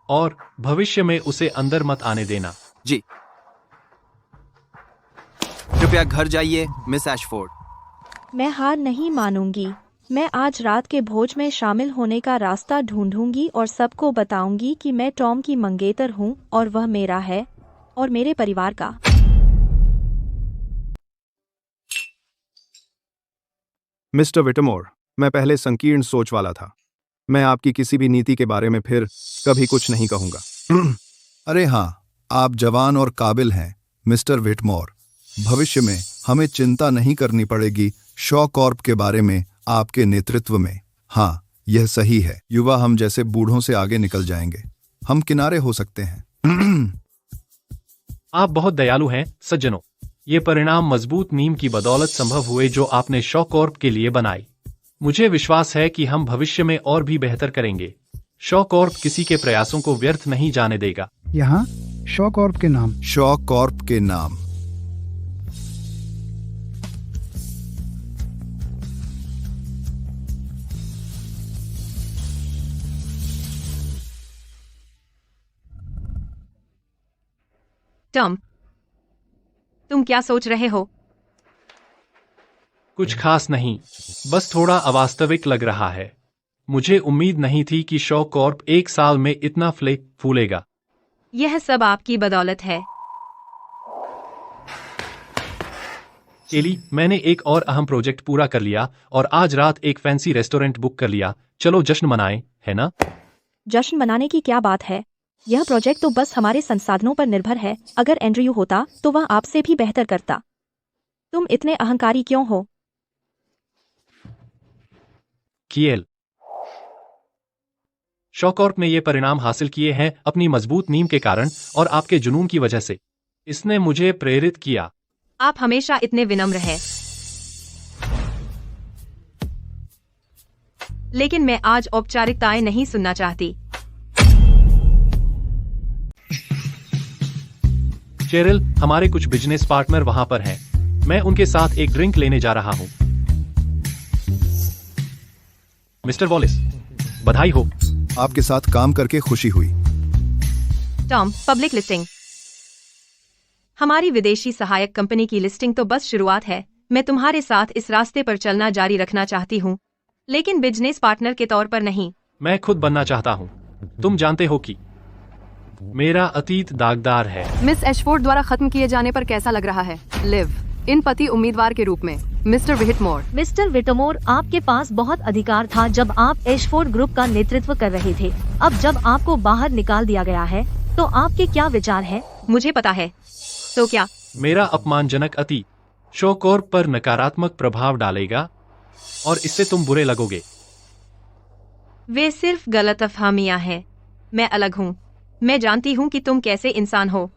और भविष्य में उसे अंदर मत आने देना।
जी, कृपया घर जाइए मिस एशफोर्ड।
मैं हार नहीं मानूंगी। मैं आज रात के भोज में शामिल होने का रास्ता ढूंढूंगी और सबको बताऊंगी कि मैं टॉम की मंगेतर हूं और वह मेरा है और मेरे परिवार का।
मिस्टर विटमोर, मैं पहले संकीर्ण सोच वाला था। मैं आपकी किसी भी नीति के बारे में फिर कभी कुछ नहीं कहूंगा।
अरे हाँ, आप जवान और काबिल हैं मिस्टर विटमोर। भविष्य में हमें चिंता नहीं करनी पड़ेगी शॉ कॉर्प के बारे में आपके नेतृत्व में। हाँ, यह सही है। युवा हम जैसे बूढ़ों से आगे निकल जाएंगे। हम किनारे हो सकते हैं।
आप बहुत दयालु हैं सज्जनों। ये परिणाम मजबूत नींव की बदौलत संभव हुए जो आपने शॉ कॉर्प के लिए बनाई। मुझे विश्वास है कि हम भविष्य में और भी बेहतर करेंगे। शॉ कॉर्प किसी के प्रयासों को व्यर्थ नहीं जाने देगा।
यहाँ शॉ कॉर्प के नाम।
शॉ कॉर्प के नाम।
टॉम, तुम क्या सोच रहे हो?
कुछ खास नहीं, बस थोड़ा अवास्तविक लग रहा है। मुझे उम्मीद नहीं थी कि शॉ कॉर्प एक साल में इतना फूलेगा।
यह सब आपकी बदौलत है।
केली, मैंने एक और अहम प्रोजेक्ट पूरा कर लिया और आज रात एक फैंसी रेस्टोरेंट बुक कर लिया। चलो जश्न मनाएं, है ना?
जश्न मनाने की क्या बात है? यह प्रोजेक्ट तो बस हमारे संसाधनों पर निर्भर है। अगर एंड्रयू होता तो वह आपसे भी बेहतर करता। तुम इतने अहंकारी क्यों हो?
किएल, शॉ कॉर्प ने ये परिणाम हासिल किए हैं अपनी मजबूत नींव के कारण और आपके जुनून की वजह से। इसने मुझे प्रेरित किया।
आप हमेशा इतने विनम्र हैं। लेकिन मैं आज औपचारिकताएं नहीं सुनना चाहती।
चेरिल, हमारे कुछ बिजनेस पार्टनर वहां पर हैं। मैं उनके साथ एक ड्रिंक लेने जा रहा हूं। मिस्टर वॉलिस, बधाई हो।
आपके साथ काम करके खुशी हुई।
Tom, public listing. हमारी विदेशी सहायक कंपनी की लिस्टिंग तो बस शुरुआत है। मैं तुम्हारे साथ इस रास्ते पर चलना जारी रखना चाहती हूँ, लेकिन बिजनेस पार्टनर के तौर पर नहीं।
मैं खुद बनना चाहता हूँ। तुम जानते हो कि मेरा अतीत दागदार है।
मिस एशफोर्ड द्वारा खत्म किए जाने पर कैसा लग रहा है? लिव, इन पति उम्मीदवार के रूप में। मिस्टर विटमोर।
मिस्टर विटमोर, आपके पास बहुत अधिकार था जब आप एशफोर्ड ग्रुप का नेतृत्व कर रहे थे। अब जब आपको बाहर निकाल दिया गया है, तो आपके क्या विचार है?
मुझे पता है। तो क्या?
मेरा अपमानजनक अतीत शो कॉर्प पर नकारात्मक प्रभाव डालेगा और इससे तुम बुरे लगोगे।
वे सिर्फ गलतफहमियां हैं। मैं अलग हूँ। मैं जानती हूँ कि तुम कैसे इंसान हो।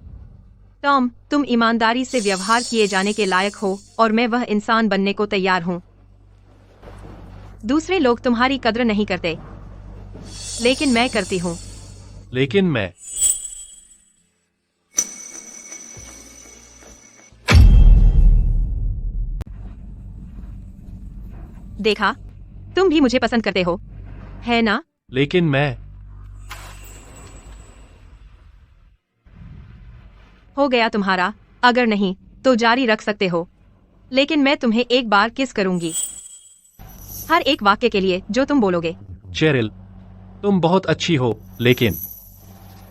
टॉम, तुम ईमानदारी से व्यवहार किए जाने के लायक हो और मैं वह इंसान बनने को तैयार हूँ। दूसरे लोग तुम्हारी कद्र नहीं करते, लेकिन मैं करती हूँ।
लेकिन मैं
देखा, तुम भी मुझे पसंद करते हो, है ना?
लेकिन मैं
हो गया तुम्हारा। अगर नहीं तो जारी रख सकते हो, लेकिन मैं तुम्हें एक बार किस करूंगी, हर एक वाक्य के लिए जो तुम बोलोगे।
चेरिल, तुम बहुत अच्छी हो, लेकिन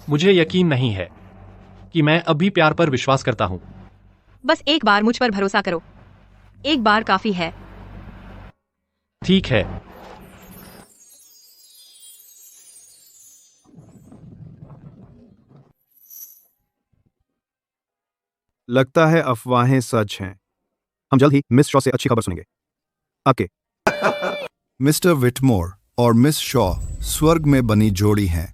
मुझे यकीन नहीं है कि मैं अभी प्यार पर विश्वास करता हूँ।
बस एक बार मुझ पर भरोसा करो। एक बार काफी है।
ठीक है।
लगता है अफवाहें सच हैं। हम जल्द ही मिस शॉ से अच्छी खबर सुनेंगे। आपके
मिस्टर विटमोर और मिस शॉ स्वर्ग में बनी जोड़ी हैं।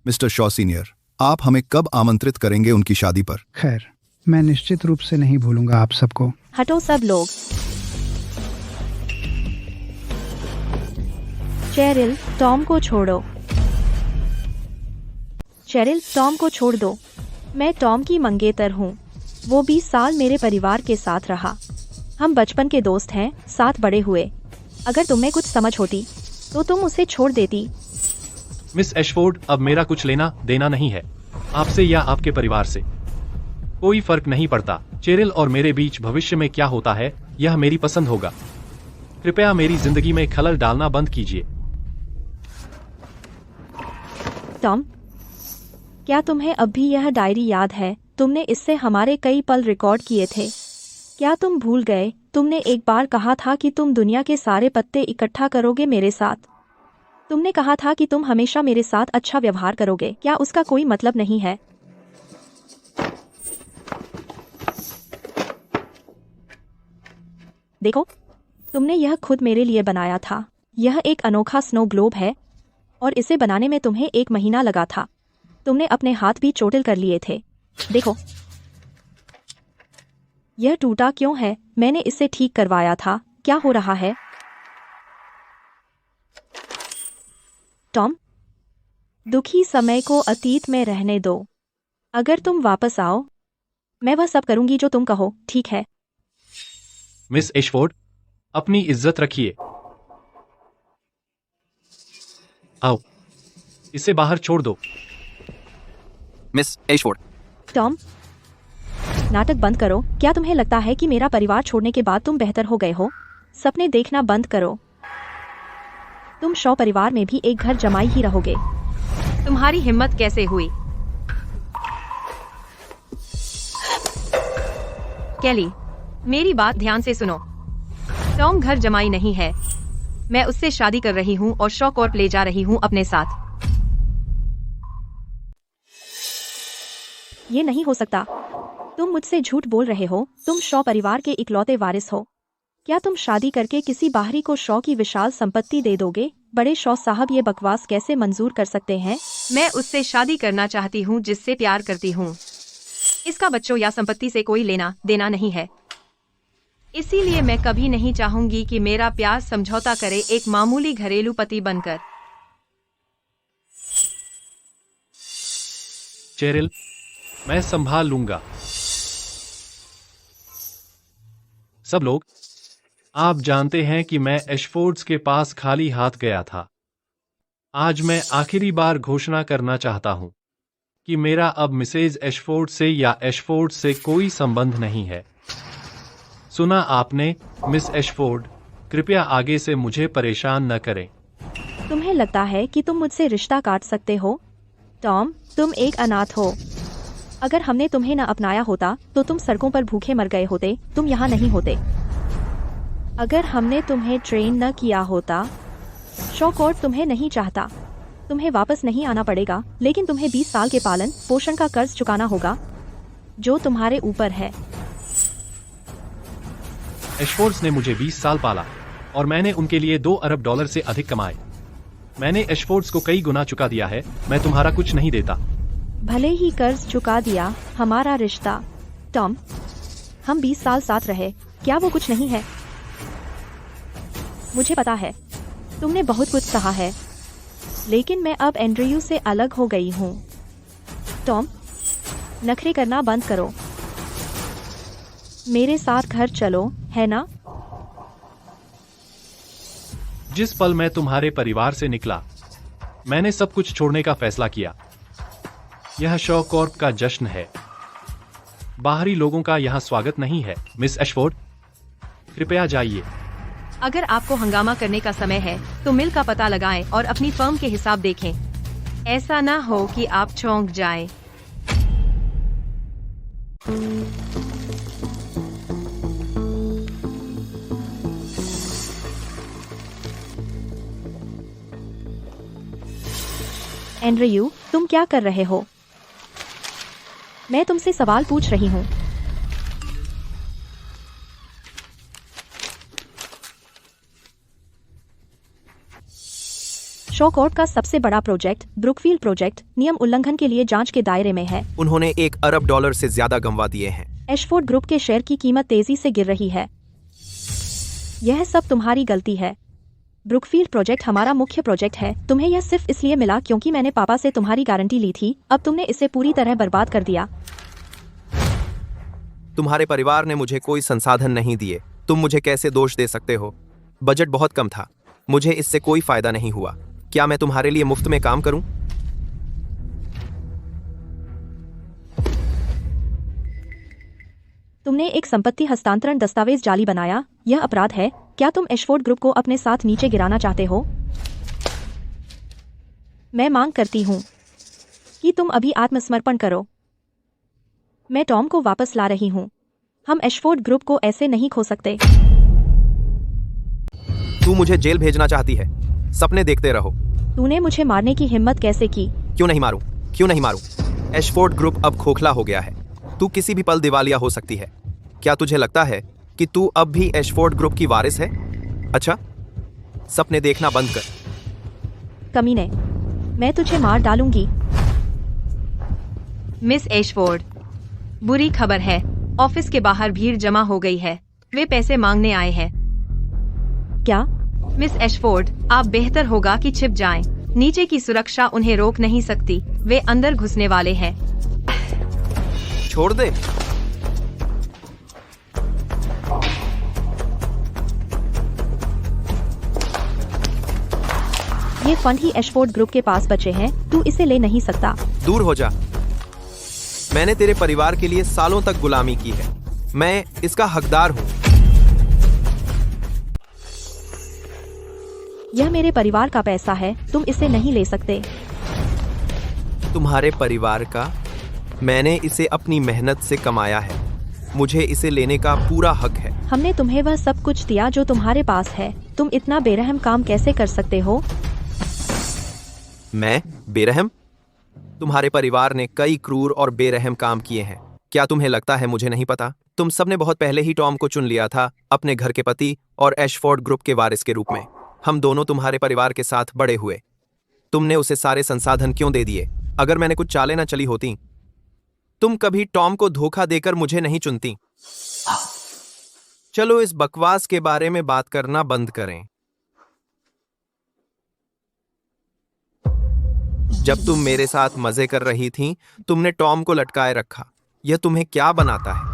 मिस्टर शॉ सीनियर, आप हमें कब आमंत्रित करेंगे उनकी शादी पर?
खैर, मैं निश्चित रूप से नहीं भूलूंगा आप सबको।
हटो सब लोग। चेरिल, टॉम को छोड़ो। चेरिल, टॉम को छोड़ दो। मैं टॉम की मंगेतर हूँ। वो 20 साल मेरे परिवार के साथ रहा। हम बचपन के दोस्त हैं, साथ बड़े हुए। अगर तुम्हें कुछ समझ होती तो तुम उसे छोड़ देती।
मिस एशफोर्ड, अब मेरा कुछ लेना देना नहीं है आपसे या आपके परिवार से। कोई फर्क नहीं पड़ता। चेरिल और मेरे बीच भविष्य में क्या होता है यह मेरी पसंद होगा। कृपया मेरी जिंदगी में खलल डालना बंद कीजिए।
टॉम, क्या तुम्हें अब भी यह डायरी याद है? तुमने इससे हमारे कई पल रिकॉर्ड किए थे। क्या तुम भूल गए? तुमने एक बार कहा था कि तुम दुनिया के सारे पत्ते इकट्ठा करोगे मेरे साथ। तुमने कहा था कि तुम हमेशा मेरे साथ अच्छा व्यवहार करोगे। क्या उसका कोई मतलब नहीं है? देखो, तुमने यह खुद मेरे लिए बनाया था। यह एक अनोखा स्नो ग्लोब है और इसे बनाने में तुम्हें 1 महीना लगा था। तुमने अपने हाथ भी चोटिल कर लिए थे। देखो, यह टूटा क्यों है? मैंने इसे ठीक करवाया था। क्या हो रहा है? टॉम, दुखी समय को अतीत में रहने दो। अगर तुम वापस आओ, मैं वह सब करूंगी जो तुम कहो, ठीक है?
मिस एशफोर्ड, अपनी इज्जत रखिए। आओ, इसे बाहर छोड़ दो।
Miss Ashford.
टॉम, नाटक बंद करो। क्या तुम्हें लगता है कि मेरा परिवार छोड़ने के बाद तुम बेहतर हो गए हो? सपने देखना बंद करो। तुम शॉ परिवार में भी एक घर जमाई ही रहोगे।
तुम्हारी हिम्मत कैसे हुई? कैली, मेरी बात ध्यान से सुनो। टॉम घर जमाई नहीं है। मैं उससे शादी कर रही हूँ और शॉ कॉर्प ले जा रही हूँ अपने साथ।
ये नहीं हो सकता। तुम मुझसे झूठ बोल रहे हो। तुम शॉ परिवार के इकलौते वारिस हो। क्या तुम शादी करके किसी बाहरी को शॉ की विशाल संपत्ति दे दोगे? बड़े शॉ साहब ये बकवास कैसे मंजूर कर सकते हैं?
मैं उससे शादी करना चाहती हूँ जिससे प्यार करती हूँ। इसका बच्चों या संपत्ति से कोई लेना देना नहीं है। इसीलिए मैं कभी नहीं चाहूंगी कि मेरा प्यार समझौता करे एक मामूली घरेलू पति बनकर।
चेरिल, मैं संभाल लूंगा। सब लोग, आप जानते हैं कि मैं एशफोर्ड्स के पास खाली हाथ गया था। आज मैं आखिरी बार घोषणा करना चाहता हूं कि मेरा अब मिसेज एशफोर्ड से या एशफोर्ड से कोई संबंध नहीं है। सुना आपने, मिस एशफोर्ड, कृपया आगे से मुझे परेशान न करें।
तुम्हें लगता है कि तुम मुझसे रिश्ता काट सकते हो? टॉम, तुम एक अनाथ हो। अगर हमने तुम्हें न अपनाया होता तो तुम सड़कों पर भूखे मर गए होते, तुम यहाँ नहीं होते। अगर हमने तुम्हें ट्रेन न किया होता, शॉकॉर्प तुम्हें नहीं चाहता। तुम्हें वापस नहीं आना पड़ेगा, लेकिन तुम्हें 20 साल के पालन पोषण का कर्ज चुकाना होगा जो तुम्हारे ऊपर है।
एशफोर्ड्स ने मुझे 20 साल पाला और मैंने उनके लिए $2 अरब से अधिक कमाए। मैंने एशफोर्ड्स को कई गुना चुका दिया है। मैं तुम्हारा कुछ नहीं देता।
भले ही कर्ज चुका दिया, हमारा रिश्ता। टॉम, हम 20 साल साथ रहे, क्या वो कुछ नहीं है? मुझे पता है तुमने बहुत कुछ सहा है, लेकिन मैं अब एंड्रयू से अलग हो गई हूँ। टॉम, नखरे करना बंद करो। मेरे साथ घर चलो, है ना?
जिस पल मैं तुम्हारे परिवार से निकला, मैंने सब कुछ छोड़ने का फैसला किया। यह शॉकॉर्प का जश्न है। बाहरी लोगों का यहाँ स्वागत नहीं है। मिस एशफोर्ड, कृपया जाइए।
अगर आपको हंगामा करने का समय है तो मिल का पता लगाएं और अपनी फर्म के हिसाब देखें। ऐसा ना हो कि आप चौंक जाएं।
एंड्रयू, तुम क्या कर रहे हो? मैं तुमसे सवाल पूछ रही हूँ। शॉकॉर्प का सबसे बड़ा प्रोजेक्ट, ब्रुकफील्ड प्रोजेक्ट, नियम उल्लंघन के लिए जांच के दायरे में है।
उन्होंने $1 अरब से ज्यादा गंवा दिए हैं।
एशफोर्ड ग्रुप के शेयर की कीमत तेजी से गिर रही है। यह सब तुम्हारी गलती है। ब्रुकफील्ड प्रोजेक्ट हमारा मुख्य प्रोजेक्ट है। तुम्हें यह सिर्फ इसलिए मिला क्योंकि मैंने पापा से तुम्हारी गारंटी ली थी। अब तुमने इसे पूरी तरह बर्बाद कर दिया।
तुम्हारे परिवार ने मुझे कोई संसाधन नहीं दिए। तुम मुझे कैसे दोष दे सकते हो? बजट बहुत कम था। मुझे इससे कोई फायदा नहीं हुआ। क्या मैं तुम्हारे लिए मुफ्त में काम करूं?
तुमने एक संपत्ति हस्तांतरण दस्तावेज जाली बनाया। यह अपराध है। क्या तुम एशफोर्ड ग्रुप को अपने साथ नीचे गिराना चाहते हो? मैं मांग करती हूँ कि तुम अभी आत्मसमर्पण करो। मैं टॉम को वापस ला रही हूँ। हम एशफोर्ड ग्रुप को ऐसे नहीं खो सकते।
तू मुझे जेल भेजना चाहती है? सपने देखते रहो।
तूने मुझे मारने की हिम्मत कैसे की?
क्यों नहीं मारूं? क्यों नहीं मारूं? एशफोर्ड ग्रुप अब खोखला हो गया है। तू किसी भी पल दिवालिया हो सकती है। क्या तुझे लगता है कि तू अब भी एशफोर्ड ग्रुप की वारिस है? अच्छा, सपने देखना बंद कर।
कमीने, मैं तुझे मार डालूंगी।
मिस एशफोर्ड, बुरी खबर है। ऑफिस के बाहर भीड़ जमा हो गई है। वे पैसे मांगने आए हैं।
क्या?
मिस एशफोर्ड, आप बेहतर होगा कि छिप जाएं। नीचे की सुरक्षा उन्हें रोक नहीं सकती। वे अंदर घुसने वाले हैं।
छोड़ दे।
ये फंड ही एशफोर्ड ग्रुप के पास बचे हैं। तू इसे ले नहीं सकता।
दूर हो जा। मैंने तेरे परिवार के लिए सालों तक गुलामी की है। मैं इसका हकदार हूं।
यह मेरे परिवार का पैसा है। तुम इसे नहीं ले सकते।
तुम्हारे परिवार का? मैंने इसे अपनी मेहनत से कमाया है। मुझे इसे लेने का पूरा हक है।
हमने तुम्हें वह सब कुछ दिया जो तुम्हारे पास है। तुम इतना बेरहम काम कैसे कर सकते हो?
मैं बेरहम? तुम्हारे परिवार ने कई क्रूर और बेरहम काम किए हैं। क्या तुम्हें लगता है मुझे नहीं पता? तुम सबने बहुत पहले ही टॉम को चुन लिया था अपने घर के पति और एशफोर्ड ग्रुप के वारिस के रूप में। हम दोनों तुम्हारे परिवार के साथ बड़े हुए। तुमने उसे सारे संसाधन क्यों दे दिए? अगर मैंने कुछ चालें न चली होती, तुम कभी टॉम को धोखा देकर मुझे नहीं चुनती। चलो इस बकवास के बारे में बात करना बंद करें। जब तुम मेरे साथ मजे कर रही थीं, तुमने टॉम को लटकाए रखा। यह तुम्हें क्या बनाता है?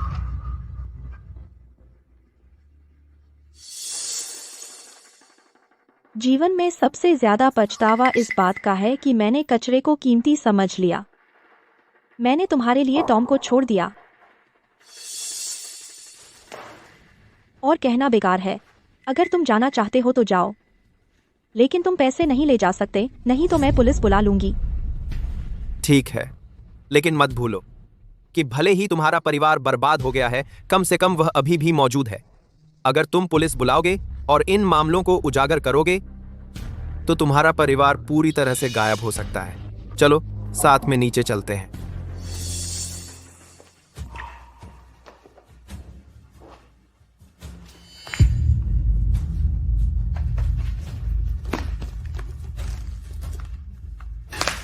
जीवन में सबसे ज्यादा पछतावा इस बात का है कि मैंने कचरे को कीमती समझ लिया। मैंने तुम्हारे लिए टॉम को छोड़ दिया। और कहना बेकार है। अगर तुम जाना चाहते हो तो जाओ, लेकिन तुम पैसे नहीं ले जा सकते, नहीं तो मैं पुलिस बुला लूंगी।
ठीक है, लेकिन मत भूलो कि भले ही तुम्हारा परिवार बर्बाद हो गया है, कम से कम वह अभी भी मौजूद है। अगर तुम पुलिस बुलाओगे और इन मामलों को उजागर करोगे तो तुम्हारा परिवार पूरी तरह से गायब हो सकता है। चलो साथ में नीचे चलते हैं।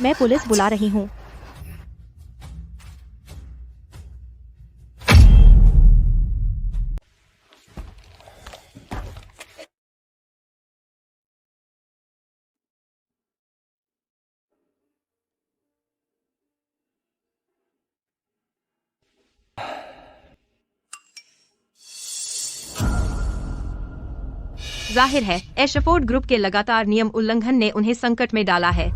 मैं पुलिस बुला रही हूँ।
जाहिर है एशफोर्ड ग्रुप के लगातार नियम उल्लंघन ने उन्हें संकट में डाला है।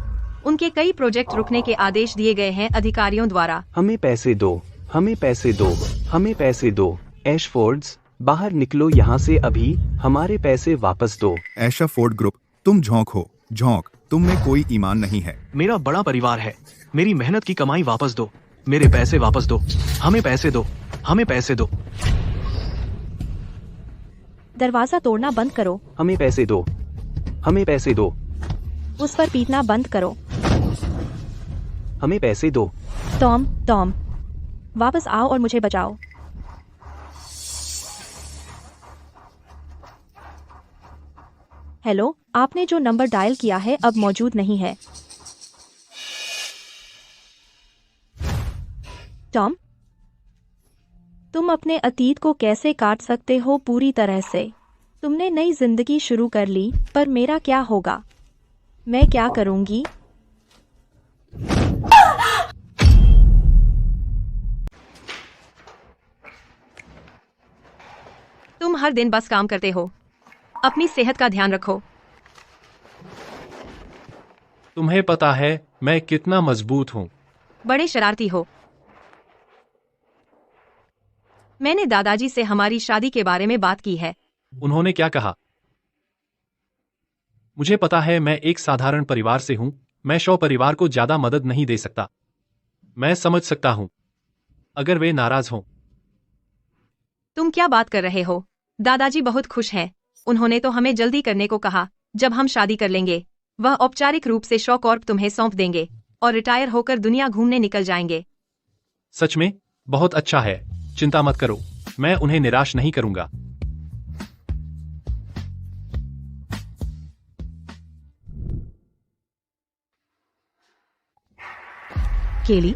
उनके कई प्रोजेक्ट रुकने के आदेश दिए गए हैं अधिकारियों द्वारा।
हमें पैसे दो, हमें पैसे दो, हमें पैसे दो। एशफोर्ड्स, बाहर निकलो यहाँ से अभी, हमारे पैसे वापस दो।
एशफोर्ड ग्रुप, तुम झोंक हो, झोंक। तुम में कोई ईमान नहीं है।
मेरा बड़ा परिवार है, मेरी मेहनत की कमाई वापस दो, मेरे पैसे वापस दो, हमें पैसे दो, हमें पैसे दो।
दरवाजा तोड़ना बंद करो।
हमें पैसे दो, हमें पैसे दो।
उस पर पीटना बंद करो।
हमें पैसे दो।
टॉम, टॉम, वापस आओ और मुझे बचाओ। हेलो, आपने जो नंबर डायल किया है अब मौजूद नहीं है। टॉम, तुम अपने अतीत को कैसे काट सकते हो पूरी तरह से? तुमने नई जिंदगी शुरू कर ली, पर मेरा क्या होगा? मैं क्या करूंगी?
तुम हर दिन बस काम करते हो। अपनी सेहत का ध्यान रखो।
तुम्हें पता है मैं कितना मजबूत हूँ।
बड़े शरारती हो। मैंने दादाजी से हमारी शादी के बारे में बात की है।
उन्होंने क्या कहा? मुझे पता है मैं एक साधारण परिवार से हूँ। मैं शॉ परिवार को ज्यादा मदद नहीं दे सकता। मैं समझ सकता हूँ अगर वे नाराज हों।
तुम क्या बात कर रहे हो? दादाजी बहुत खुश हैं। उन्होंने तो हमें जल्दी करने को कहा। जब हम शादी कर लेंगे, वह औपचारिक रूप से शॉ कॉर्प तुम्हें सौंप देंगे और रिटायर होकर दुनिया घूमने निकल जाएंगे।
सच में? बहुत अच्छा है। चिंता मत करो, मैं उन्हें निराश नहीं करूंगा।
केली,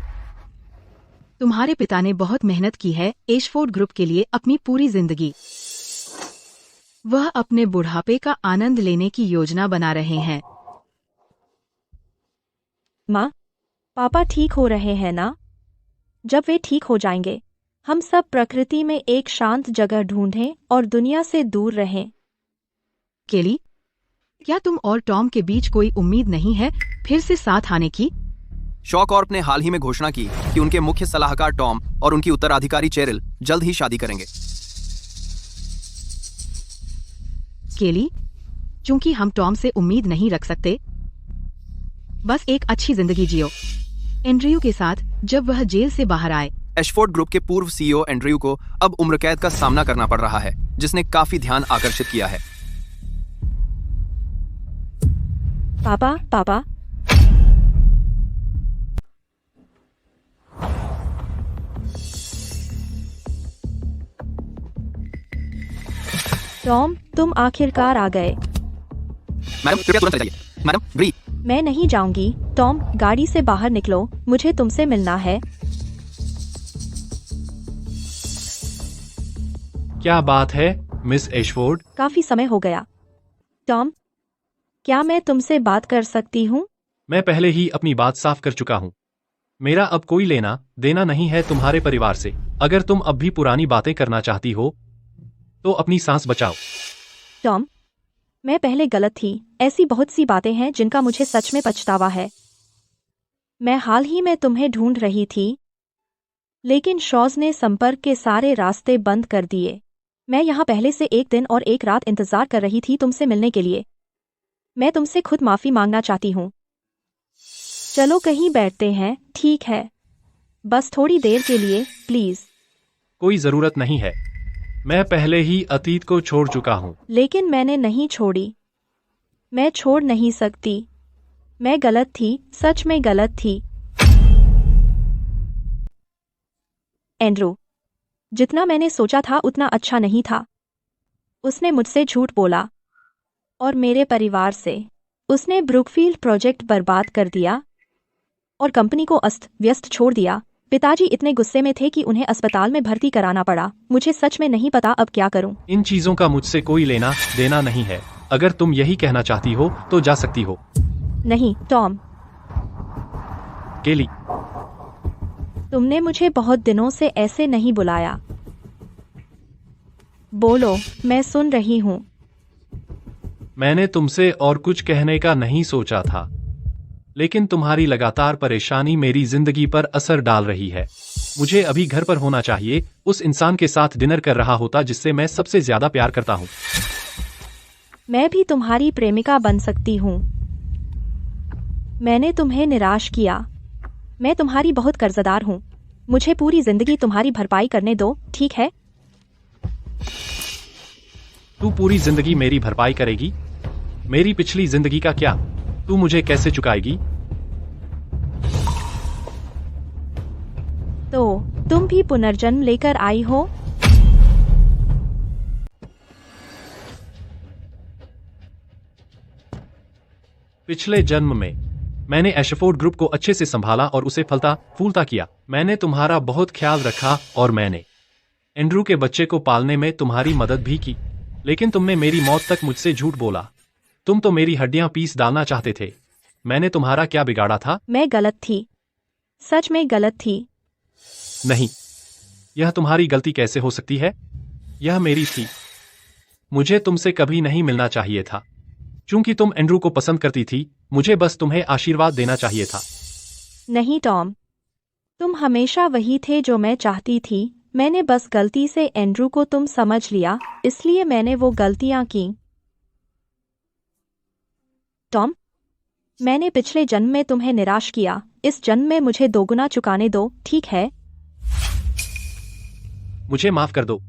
तुम्हारे पिता ने बहुत मेहनत की है एशफोर्ड ग्रुप के लिए अपनी पूरी जिंदगी। वह अपने बुढ़ापे का आनंद लेने की योजना बना रहे हैं।
माँ, पापा ठीक हो रहे हैं ना? जब वे ठीक हो जाएंगे, हम सब प्रकृति में एक शांत जगह ढूंढें और दुनिया से दूर रहें।
केली, क्या तुम और टॉम के बीच कोई उम्मीद नहीं है फिर से साथ आने की?
शॉ कॉर्प ने हाल ही में घोषणा की कि उनके मुख्य सलाहकार टॉम और उनकी उत्तराधिकारी चेरिल जल्द ही शादी करेंगे।
केली, चूंकि हम टॉम से उम्मीद नहीं रख सकते, बस एक अच्छी जिंदगी जियो एंड्रयू के साथ जब वह जेल से बाहर आए।
एशफोर्ड ग्रुप के पूर्व सीईओ एंड्रयू को अब उम्र कैद का सामना करना पड़ रहा है, जिसने काफी ध्यान आकर्षित किया है।
पापा, पापा, टॉम, तुम आखिरकार आ गए।
मैडम कृपया तुरंत चले जाइए। मैडम ब्री।
मैं नहीं जाऊंगी। टॉम, गाड़ी से बाहर निकलो, मुझे तुमसे मिलना है।
क्या बात है? Miss Ashford.
काफी समय हो गया। टॉम, क्या मैं तुमसे बात कर सकती हूँ?
मैं पहले ही अपनी बात साफ कर चुका हूँ। मेरा अब कोई लेना देना नहीं है तुम्हारे परिवार से। अगर तुम अब भी पुरानी बातें करना चाहती हो तो अपनी सांस बचाओ।
टॉम, मैं पहले गलत थी। ऐसी बहुत सी बातें हैं जिनका मुझे सच में पछतावा है। मैं हाल ही में तुम्हें ढूंढ रही थी, लेकिन शॉज ने संपर्क के सारे रास्ते बंद कर दिए। मैं यहाँ पहले से एक दिन और एक रात इंतजार कर रही थी तुमसे मिलने के लिए। मैं तुमसे खुद माफी मांगना चाहती हूँ। चलो कहीं बैठते हैं, ठीक है? बस थोड़ी देर के लिए, प्लीज।
कोई जरूरत नहीं है। मैं पहले ही अतीत को छोड़ चुका हूँ।
लेकिन मैंने नहीं छोड़ी। मैं छोड़ नहीं सकती। मैं गलत थी, सच में गलत थी। एंड्रू, जितना मैंने सोचा था उतना अच्छा नहीं था। उसने मुझसे झूठ बोला और मेरे परिवार से। उसने ब्रुकफील्ड प्रोजेक्ट बर्बाद कर दिया और कंपनी को अस्त व्यस्त छोड़ दिया। पिताजी इतने गुस्से में थे कि उन्हें अस्पताल में भर्ती कराना पड़ा। मुझे सच में नहीं पता अब क्या करूं।
इन चीजों का मुझसे कोई लेना देना नहीं है। अगर तुम यही कहना चाहती हो तो जा सकती हो।
नहीं टॉम,
केली,
तुमने मुझे बहुत दिनों से ऐसे नहीं बुलाया। बोलो, मैं सुन रही हूँ।
मैंने तुमसे और कुछ कहने का नहीं सोचा था, लेकिन तुम्हारी लगातार परेशानी मेरी जिंदगी पर असर डाल रही है। मुझे अभी घर पर होना चाहिए। उस इंसान के साथ डिनर कर रहा होता जिससे मैं सबसे ज्यादा प्यार करता हूँ।
मैं भी तुम्हारी प्रेमिका बन सकती हूँ। मैंने तुम्हें निराश किया। मैं तुम्हारी बहुत कर्जदार हूँ। मुझे पूरी जिंदगी तुम्हारी भरपाई करने दो, ठीक है?
तू पूरी जिंदगी मेरी भरपाई करेगी? मेरी पिछली जिंदगी का क्या? तू मुझे कैसे चुकाएगी?
तो तुम भी पुनर्जन्म लेकर आई हो?
पिछले जन्म में मैंने एशफोर्ड ग्रुप को अच्छे से संभाला और उसे फलता फूलता किया। मैंने तुम्हारा बहुत ख्याल रखा और मैंने एंड्रू के बच्चे को पालने में तुम्हारी मदद भी की। लेकिन तुमने मेरी मौत तक मुझसे झूठ बोला। तुम तो मेरी हड्डियां पीस डालना चाहते थे। मैंने तुम्हारा क्या बिगाड़ा था?
मैं गलत थी, सच में गलत थी।
नहीं, यह तुम्हारी गलती कैसे हो सकती है? यह मेरी थी। मुझे तुमसे कभी नहीं मिलना चाहिए था। चूंकि तुम एंड्रू को पसंद करती थी, मुझे बस तुम्हें आशीर्वाद देना चाहिए था।
नहीं टॉम, तुम हमेशा वही थे जो मैं चाहती थी। मैंने बस गलती से एंड्रू को तुम समझ लिया, इसलिए मैंने वो गलतियां की। टॉम, मैंने पिछले जन्म में तुम्हें निराश किया। इस जन्म में मुझे दोगुना चुकाने दो, ठीक है?
मुझे माफ कर दो।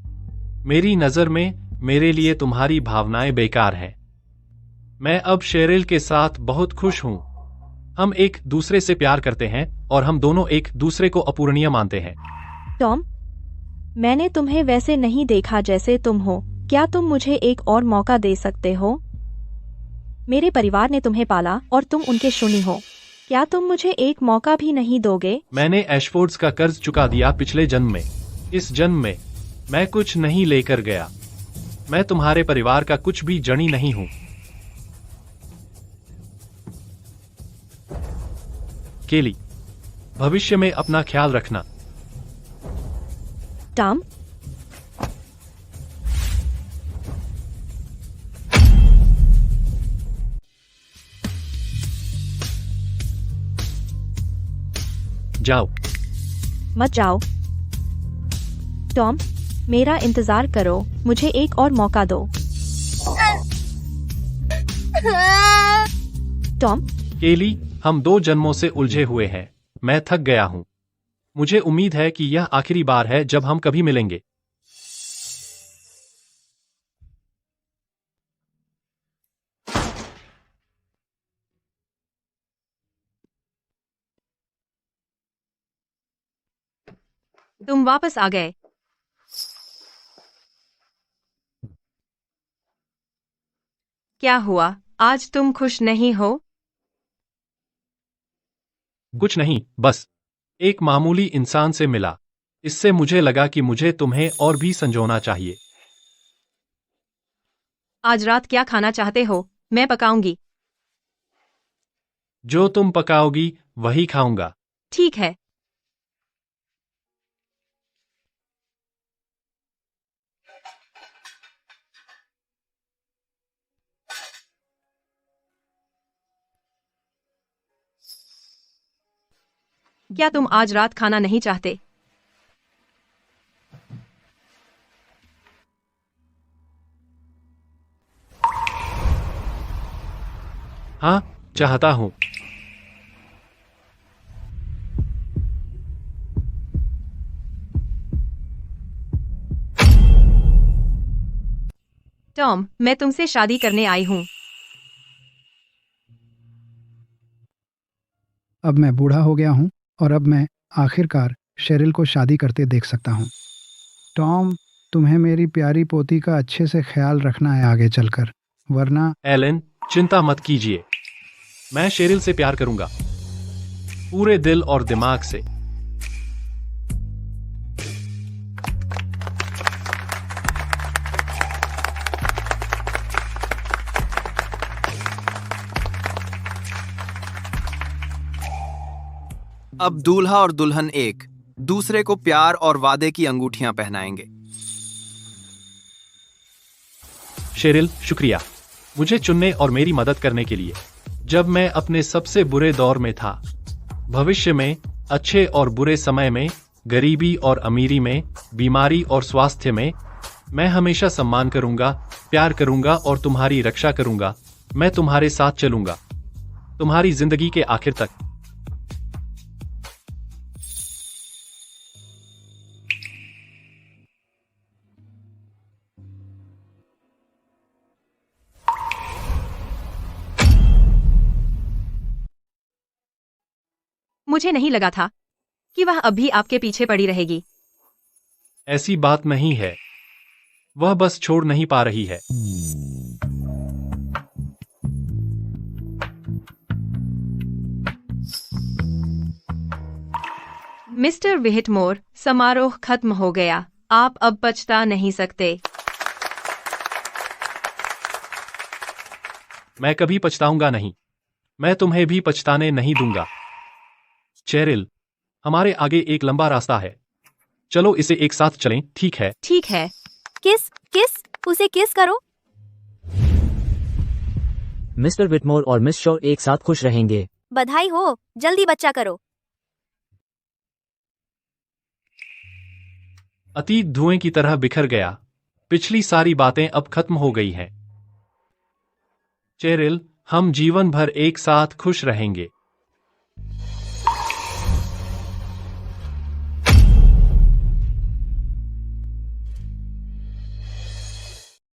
मेरी नजर में मेरे लिए तुम्हारी भावनाएं बेकार हैं। मैं अब शेरिल के साथ बहुत खुश हूं। हम एक दूसरे से प्यार करते हैं और हम दोनों एक दूसरे को अपूरणीय मानते हैं।
टॉम, मैंने तुम्हें वैसे नहीं देखा जैसे तुम हो। क्या तुम मुझे एक और मौका दे सकते हो? मेरे परिवार ने तुम्हें पाला और तुम उनके शून्य हो। क्या तुम मुझे एक मौका भी नहीं दोगे?
मैंने एशफोर्ड्स का कर्ज चुका दिया पिछले जन्म में। इस जन्म में मैं कुछ नहीं लेकर गया। मैं तुम्हारे परिवार का कुछ भी जनी नहीं हूं। केली, भविष्य में अपना ख्याल रखना।
टॉम,
जाओ।
मत जाओ। टॉम, मेरा इंतजार करो। मुझे एक और मौका दो। टॉम,
केली, हम 2 जन्मों से उलझे हुए हैं। मैं थक गया हूं। मुझे उम्मीद है कि यह आखिरी बार है जब हम कभी मिलेंगे।
तुम वापस आ गए। क्या हुआ? आज तुम खुश नहीं हो?
कुछ नहीं, बस एक मामूली इंसान से मिला। इससे मुझे लगा कि मुझे तुम्हें और भी संजोना चाहिए।
आज रात क्या खाना चाहते हो? मैं पकाऊंगी।
जो तुम पकाओगी वही खाऊंगा।
ठीक है। क्या तुम आज रात खाना नहीं चाहते?
हाँ, चाहता हूँ।
टॉम, मैं तुमसे शादी करने आई हूँ।
अब मैं बूढ़ा हो गया हूँ और अब मैं आखिरकार शेरिल को शादी करते देख सकता हूँ। टॉम, तुम्हें मेरी प्यारी पोती का अच्छे से ख्याल रखना है आगे चलकर, वरना।
एलन, चिंता मत कीजिए। मैं शेरिल से प्यार करूंगा, पूरे दिल और दिमाग से।
अब दूल्हा और दुल्हन एक दूसरे को प्यार और वादे की अंगूठियां पहनाएंगे।
शेरिल, शुक्रिया मुझे चुनने और मेरी मदद करने के लिए। जब मैं अपने सबसे बुरे दौर में था, भविष्य में, अच्छे और बुरे समय में, गरीबी और अमीरी में, बीमारी और स्वास्थ्य में, मैं हमेशा सम्मान करूंगा, प्यार करूंगा और तुम्हारी रक्षा करूंगा। मैं तुम्हारे साथ चलूंगा, तुम्हारी जिंदगी के आखिर तक।
मुझे नहीं लगा था कि वह अब भी आपके पीछे पड़ी रहेगी।
ऐसी बात नहीं है, वह बस छोड़ नहीं पा रही है।
मिस्टर विहिटमोर, समारोह खत्म हो गया। आप अब पछता नहीं सकते।
मैं कभी पछताऊंगा नहीं। मैं तुम्हें भी पछताने नहीं दूंगा। शेरिल, हमारे आगे एक लंबा रास्ता है। चलो इसे एक साथ चलें, ठीक है?
ठीक है।
किस किस उसे किस करो।
मिस्टर विटमोर और मिस शॉ एक साथ खुश रहेंगे।
बधाई हो, जल्दी बच्चा करो।
अतीत धुएं की तरह बिखर गया। पिछली सारी बातें अब खत्म हो गई हैं। शेरिल, हम जीवन भर एक साथ खुश रहेंगे।